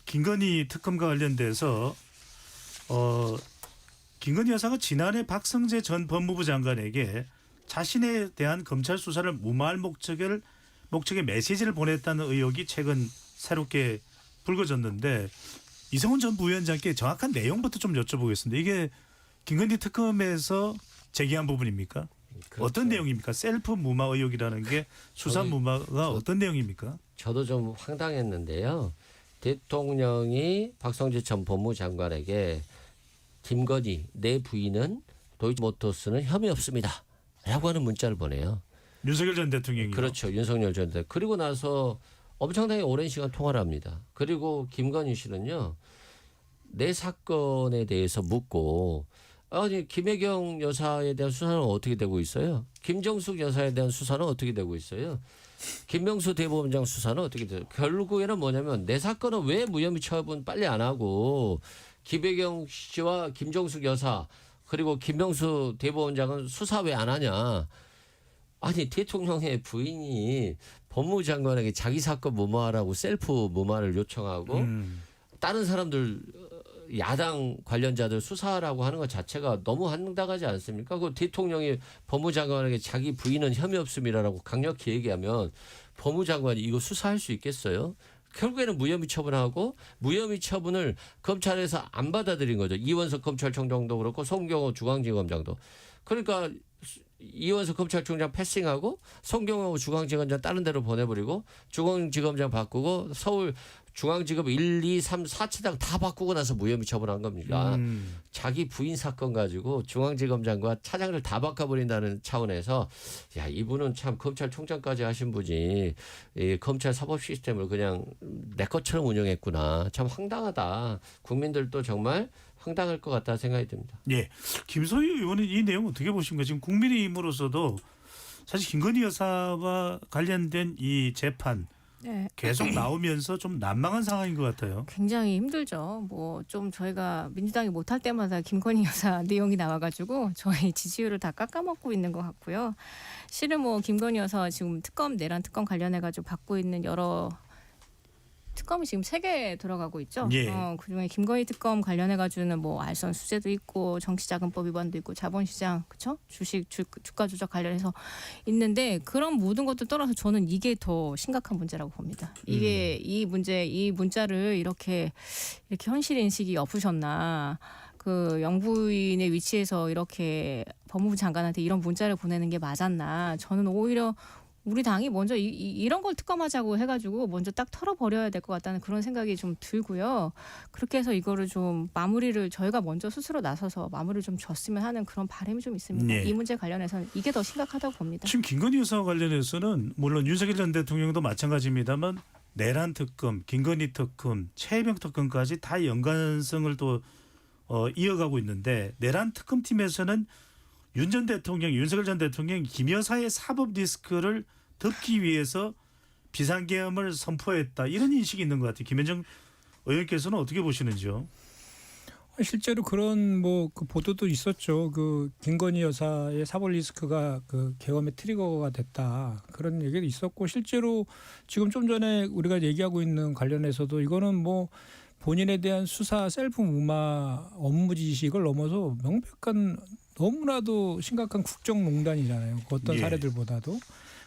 김건희 특검과 관련돼서 김건희 여사가 지난해 박성재 전 법무부 장관에게 자신에 대한 검찰 수사를 무마할 목적의 메시지를 보냈다는 의혹이 최근 새롭게 불거졌는데 이성훈 전 부위원장께 정확한 내용부터 좀 여쭤보겠습니다. 이게 김건희 특검에서 제기한 부분입니까? 그렇죠. 어떤 내용입니까? 셀프 무마 의혹이라는 게 수사 무마가 어떤 내용입니까? 저도 좀 황당했는데요. 대통령이 박성재 전 법무부 장관에게 김건희 내 부인은 도이치모터스는 혐의 없습니다. 라고 하는 문자를 보내요. 윤석열 전 대통령이. 그렇죠. 윤석열 전 대통령. 그리고 나서 엄청나게 오랜 시간 통화를 합니다. 그리고 김건희 씨는요. 내 사건에 대해서 묻고 아니 김혜경 여사에 대한 수사는 어떻게 되고 있어요? 김정숙 여사에 대한 수사는 어떻게 되고 있어요? 김명수 대법원장 수사는 어떻게 돼요? 결국에는 뭐냐면 내 사건은 왜 무혐의 처분 빨리 안 하고 김혜경 씨와 김정숙 여사 그리고 김명수 대법원장은 수사 왜 안 하냐. 아니 대통령의 부인이 법무부 장관에게 자기 사건 무마하라고 셀프 무마를 요청하고 다른 사람들 야당 관련자들 수사하라고 하는 것 자체가 너무 황당하지 않습니까? 그 대통령이 법무부 장관에게 자기 부인은 혐의 없음이라고 강력히 얘기하면 법무부 장관이 이거 수사할 수 있겠어요? 결국에는 무혐의 처분하고 무혐의 처분을 검찰에서 안 받아들인 거죠. 이원석 검찰총장도 그렇고 송경호 중앙지검장도. 그러니까 이원석 검찰총장 패싱하고 송경호 중앙지검장 다른 데로 보내버리고 중앙지검장 바꾸고 서울 중앙지검 1, 2, 3, 4차장 다 바꾸고 나서 무혐의 처분한 겁니다. 자기 부인 사건 가지고 중앙지검장과 차장을 다 바꿔버린다는 차원에서 야 이분은 참 검찰총장까지 하신 분이 이 검찰 사법 시스템을 그냥 내 것처럼 운영했구나. 참 황당하다. 국민들도 정말 황당할 것 같다 생각이 듭니다. 예, 김소희 의원은 이 내용 어떻게 보십니까? 지금 국민의힘으로서도 사실 김건희 여사와 관련된 이 재판 네. 계속 나오면서 좀 난망한 상황인 것 같아요. 굉장히 힘들죠. 뭐 좀 저희가 민주당이 못할 때마다 김건희 여사 내용이 나와가지고 저희 지지율을 다 깎아먹고 있는 것 같고요. 실은 뭐 김건희 여사 지금 내란 특검 관련해가지고 받고 있는 여러 특검이 지금 3개 들어가고 있죠. 예. 그중에 김건희 특검 관련해가지고는 뭐 알선 수재도 있고 정치자금법 위반도 있고 자본시장 그렇죠? 주가 조작 관련해서 있는데 그런 모든 것들 떠나서 저는 이게 더 심각한 문제라고 봅니다. 이게 이 문자를 이렇게 현실 인식이 엎으셨나? 그 영부인의 위치에서 이렇게 법무부 장관한테 이런 문자를 보내는 게 맞았나? 저는 오히려 우리 당이 먼저 이런 걸 특검하자고 해가지고 먼저 딱 털어버려야 될 것 같다는 그런 생각이 좀 들고요. 그렇게 해서 이거를 좀 마무리를 저희가 먼저 스스로 나서서 마무리를 좀 줬으면 하는 그런 바람이 좀 있습니다. 네. 이 문제 관련해서는 이게 더 심각하다고 봅니다. 지금 김건희 여사와 관련해서는 물론 윤석열 전 대통령도 마찬가지입니다만 내란 특검, 김건희 특검, 최혜병 특검까지 다 연관성을 또 이어가고 있는데 내란 특검팀에서는 윤석열 전 대통령 김 여사의 사법 리스크를 덮기 위해서 비상계엄을 선포했다. 이런 인식이 있는 것 같아요. 김현정 의원께서는 어떻게 보시는지요? 실제로 그런 뭐 그 보도도 있었죠. 그 김건희 여사의 사법 리스크가 그 계엄의 트리거가 됐다. 그런 얘기도 있었고 실제로 지금 좀 전에 우리가 얘기하고 있는 관련해서도 이거는 뭐 본인에 대한 수사 셀프 무마 업무 지식을 넘어서 명백한 너무나도 심각한 국정농단이잖아요. 그 어떤 예. 사례들보다도.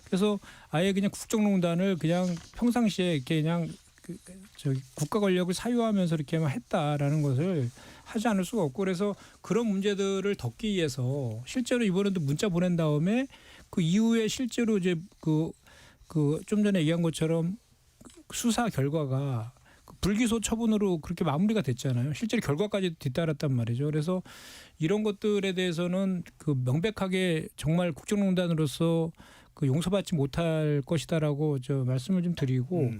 그래서 아예 그냥 국정농단을 그냥 평상시에 이렇게 그냥 저기 국가 권력을 사유하면서 이렇게만 했다라는 것을 하지 않을 수가 없고 그래서 그런 문제들을 덮기 위해서 실제로 이번에도 문자 보낸 다음에 그 이후에 실제로 이제 그 좀 전에 얘기한 것처럼 수사 결과가 불기소 처분으로 그렇게 마무리가 됐잖아요. 실제로 결과까지 뒤따랐단 말이죠. 그래서 이런 것들에 대해서는 그 명백하게 정말 국정농단으로서 그 용서받지 못할 것이다라고 저 말씀을 좀 드리고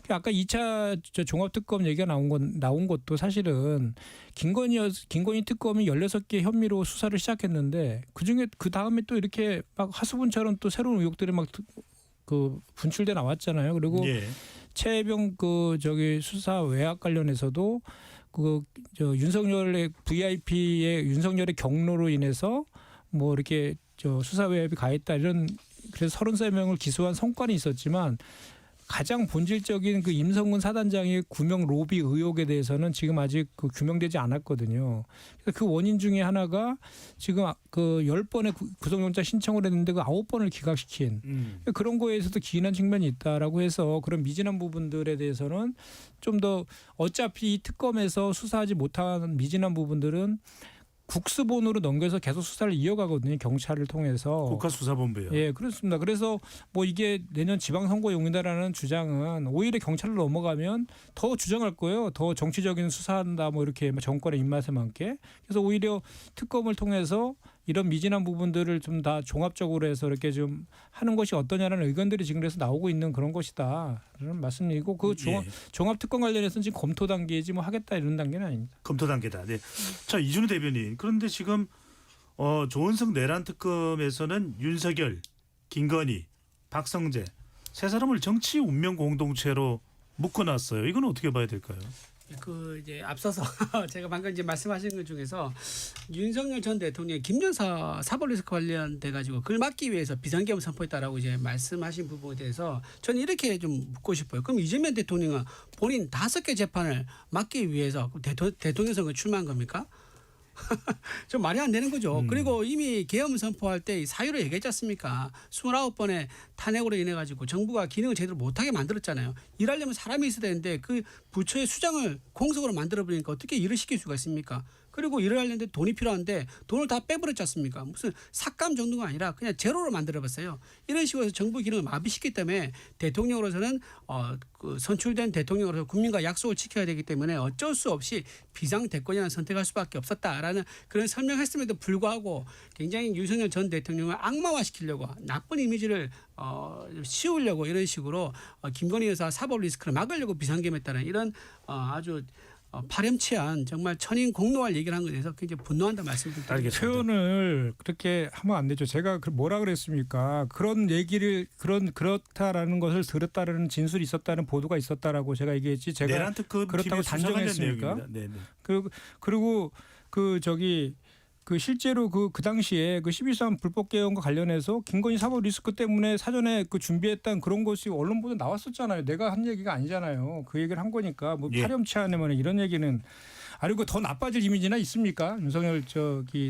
아까 2차 저 종합특검 얘기가 나온 것도 사실은 김건희 특검이 16개 혐의로 수사를 시작했는데 그중에 그 다음에 또 이렇게 막 하수분처럼 또 새로운 의혹들이 막 그 분출돼 나왔잖아요. 그리고 예. 최혜병 그 저기 수사 외압 관련해서도 그 저 윤석열의 VIP의 윤석열의 경로로 인해서 뭐 이렇게 저 수사 외압이 가했다 이런 그래서 33명을 기소한 성과는 있었지만 가장 본질적인 그 임성근 사단장의 구명 로비 의혹에 대해서는 지금 아직 그 규명되지 않았거든요. 그래서 그 원인 중에 하나가 지금 그 10번의 구속영장 신청을 했는데 그 9번을 기각시킨 그런 거에서도 기인한 측면이 있다라고 해서 그런 미진한 부분들에 대해서는 좀 더 어차피 이 특검에서 수사하지 못한 미진한 부분들은 국수본으로 넘겨서 계속 수사를 이어가거든요. 경찰을 통해서. 국가수사본부요. 예, 그렇습니다. 그래서 뭐 이게 내년 지방선거용이다라는 주장은 오히려 경찰로 넘어가면 더 주장할 거예요. 더 정치적인 수사한다 뭐 이렇게 정권의 입맛에 맞게. 그래서 오히려 특검을 통해서 이런 미진한 부분들을 좀 다 종합적으로 해서 이렇게 좀 하는 것이 어떠냐라는 의견들이 지금 그래서 나오고 있는 그런 것이다. 라는 말씀이고 그 예. 종합특검 관련해서는 지금 검토 단계이지 뭐 하겠다 이런 단계는 아닙니다. 검토 단계다. 네. 자, 이준우 대변인. 그런데 지금 조원석 내란 특검에서는 윤석열, 김건희, 박성재 세 사람을 정치 운명 공동체로 묶어놨어요. 이건 어떻게 봐야 될까요? 그 이제 앞서서 제가 방금 이제 말씀하신 것 중에서 윤석열 전 대통령이 김여사 사법 리스크 관련돼 가지고 그걸 막기 위해서 비상계엄 선포했다라고 이제 말씀하신 부분에 대해서 저는 이렇게 좀 묻고 싶어요. 그럼 이재명 대통령은 본인 5개 재판을 막기 위해서 대통령 선거 출마한 겁니까? 좀 말이 안 되는 거죠. 그리고 이미 계엄 선포할 때 사유를 얘기했지 않습니까? 29번의 탄핵으로 인해 가지고 정부가 기능을 제대로 못하게 만들었잖아요. 일하려면 사람이 있어야 되는데 그 부처의 수장을 공석으로 만들어버리니까 어떻게 일을 시킬 수가 있습니까? 그리고 일을 하려는데 돈이 필요한데 돈을 다 빼버렸지 않습니까? 무슨 삭감 정도가 아니라 그냥 제로로 만들어봤어요. 이런 식으로 해서 정부 기능을 마비시키기 때문에 대통령으로서는 그 선출된 대통령으로서 국민과 약속을 지켜야 되기 때문에 어쩔 수 없이 비상대권이라는 선택할 수밖에 없었다라는 그런 설명했음에도 불구하고 굉장히 윤석열 전 대통령을 악마화시키려고 나쁜 이미지를 씌우려고 이런 식으로 김건희 여사 사법 리스크를 막으려고 비상계엄했다는 이런 아주 파렴치한 정말 천인 공노할 얘기를 한 것에 대해서 굉장히 분노한다 말씀을 드립니다. 표현을 그렇게 하면 안 되죠. 제가 뭐라 그랬습니까? 그런 얘기를 그렇다라는 것을 들었다라는 진술이 있었다는 보도가 있었다라고 제가 얘기했지. 제가 내란 특검 그렇다고 단정했습니까? 그리고 그 실제로 그 당시에 그 12.3 불법 개헌과 관련해서 김건희 사법 리스크 때문에 사전에 그 준비했던 그런 것이 언론 보도 나왔었잖아요. 내가 한 얘기가 아니잖아요. 그 얘기를 한 거니까 뭐 예. 파렴치하네만 이런 얘기는 아니고 더 나빠질 이미지나 있습니까? 윤석열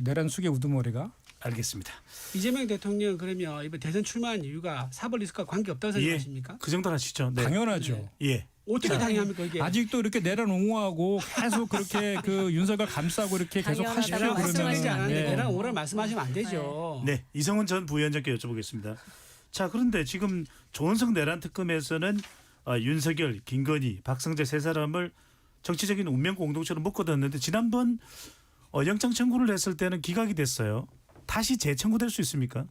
내란 수계 우두머리가. 알겠습니다. 이재명 대통령 그러면 이번 대선 출마한 이유가 사법 리스크와 관계없다고 생각하십니까? 그 정도 하시죠. 네. 당연하죠. 예. 어떻게 당연합니까 이게? 아직도 이렇게 내란 옹호하고 계속 그렇게 그 윤석열 감싸고 이렇게 계속 하십시오. 당연하다고 말씀하지 그러면 않았는데 예. 내랑 오ral 말씀하시면 안 되죠. 네, 이성훈 전 부위원장께 여쭤보겠습니다. 자, 그런데 지금 조원석 내란 특검에서는 윤석열, 김건희, 박성재 세 사람을 정치적인 운명 공동체로 묶어뒀는데 지난번 영장 청구를 했을 때는 기각이 됐어요. 다시 재청구될 수 있습니까?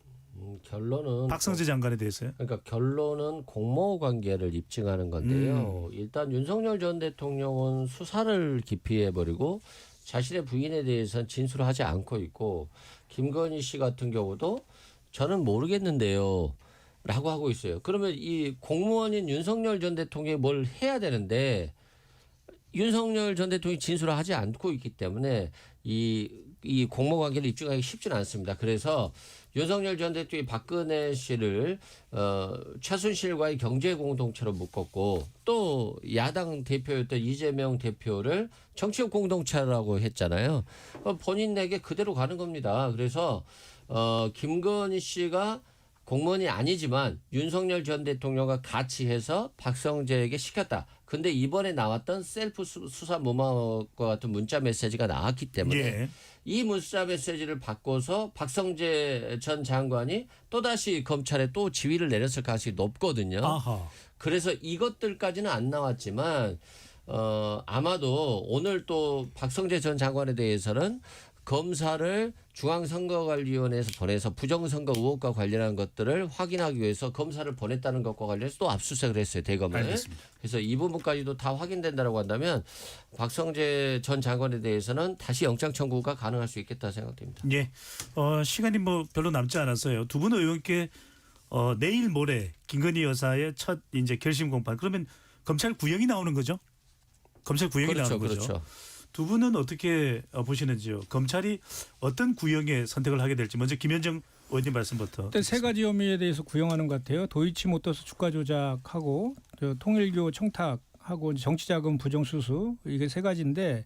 결론은 박성재 장관에 대해서요. 그러니까 결론은 공모 관계를 입증하는 건데요. 일단 윤석열 전 대통령은 수사를 기피해버리고 자신의 부인에 대해서는 진술을 하지 않고 있고 김건희 씨 같은 경우도 저는 모르겠는데요. 라고 하고 있어요. 그러면 이 공무원인 윤석열 전 대통령이 뭘 해야 되는데 윤석열 전 대통령이 진술을 하지 않고 있기 때문에 이 공모 관계를 입증하기 쉽지는 않습니다. 그래서 윤석열 전 대통령이 박근혜 씨를 최순실과의 경제 공동체로 묶었고 또 야당 대표였던 이재명 대표를 정치적 공동체라고 했잖아요. 본인에게 그대로 가는 겁니다. 그래서 김건희 씨가 공무원이 아니지만 윤석열 전 대통령과 같이 해서 박성재에게 시켰다. 근데 이번에 나왔던 셀프 수사 무마과 같은 문자 메시지가 나왔기 때문에 예. 이 문자 메시지를 바꿔서 박성재 전 장관이 또다시 검찰에 또 지휘를 내렸을 가능성이 높거든요. 아하. 그래서 이것들까지는 안 나왔지만 아마도 오늘 또 박성재 전 장관에 대해서는 검사를 중앙선거관리위원회에서 보내서 부정선거 의혹과 관련한 것들을 확인하기 위해서 검사를 보냈다는 것과 관련해서 또 압수수색을 했어요. 대검을. 알겠습니다. 그래서 이 부분까지도 다 확인된다라고 한다면 박성재 전 장관에 대해서는 다시 영장 청구가 가능할 수 있겠다 생각됩니다. 예. 시간이 뭐 별로 남지 않았어요. 두 분 의원께 내일 모레 김건희 여사의 첫 이제 결심 공판. 그러면 검찰 구형이 나오는 거죠? 검찰 구형이 그렇죠, 나오는 거죠. 그렇죠. 두 분은 어떻게 보시는지요? 검찰이 어떤 구형의 선택을 하게 될지 먼저 김현정 의원님 말씀부터. 일단 세 가지 혐의에 대해서 구형하는 것 같아요. 도이치모터스 주가 조작하고 통일교 청탁하고 정치자금 부정수수 이게 세 가지인데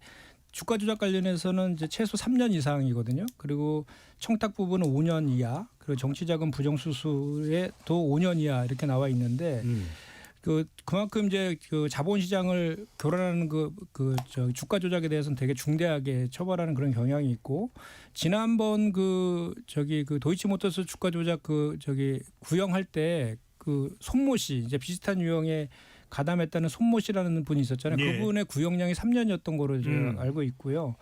주가 조작 관련해서는 이제 최소 3년 이상이거든요. 그리고 청탁 부분은 5년 이하, 그리고 정치자금 부정수수에 또 5년 이하 이렇게 나와 있는데. 그만큼 이제 그 자본시장을 교란하는 저 주가 조작에 대해서는 되게 중대하게 처벌하는 그런 경향이 있고 지난번 그 도이치모터스 주가 조작 구형할 때 그 손모 씨 이제 비슷한 유형에 가담했다는 손모 씨라는 분이 있었잖아요. 예. 그분의 구형량이 3년이었던 거로 제가 알고 있고요.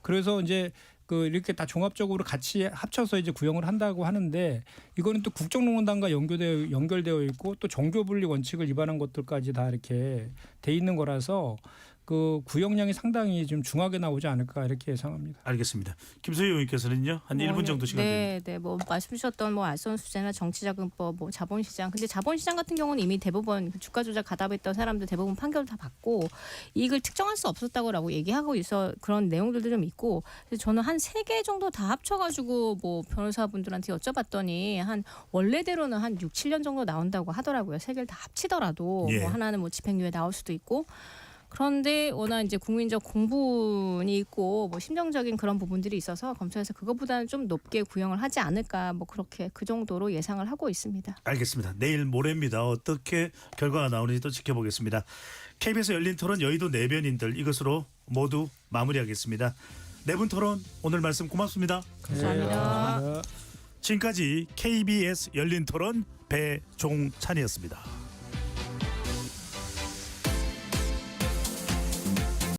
그래서 이제 이렇게 다 종합적으로 같이 합쳐서 이제 구형을 한다고 하는데 이거는 또 국정농단과 연결되어 있고 또 종교분리 원칙을 위반한 것들까지 다 이렇게 돼 있는 거라서 그 구형량이 상당히 좀 중하게 나오지 않을까 이렇게 예상합니다. 알겠습니다. 김소희 의원께서는요 한 1분 정도 시간 드립니다. 네, 뭐 말씀 주셨던 뭐 알선수재나 정치자금법, 뭐 자본시장. 근데 자본시장 같은 경우는 이미 대부분 주가 조작 가담했던 사람들 대부분 판결을 다 받고 이익을 특정할 수 없었다고라고 얘기하고 있어 그런 내용들도 좀 있고. 그래서 저는 한 3개 정도 다 합쳐가지고 뭐 변호사분들한테 여쭤봤더니 한 원래대로는 한 6, 7년 정도 나온다고 하더라고요. 3개를 다 합치더라도 예. 뭐 하나는 뭐 집행유예 나올 수도 있고. 그런데 워낙 이제 국민적 공분이 있고 뭐 심정적인 그런 부분들이 있어서 검찰에서 그것보다는 좀 높게 구형을 하지 않을까 뭐 그렇게 그 정도로 예상을 하고 있습니다. 알겠습니다. 내일 모레입니다. 어떻게 결과가 나오는지 또 지켜보겠습니다. KBS 열린 토론 여의도 내변인들 이것으로 모두 마무리하겠습니다. 네 분 토론 오늘 말씀 고맙습니다. 감사합니다. 지금까지 KBS 열린 토론 배종찬이었습니다.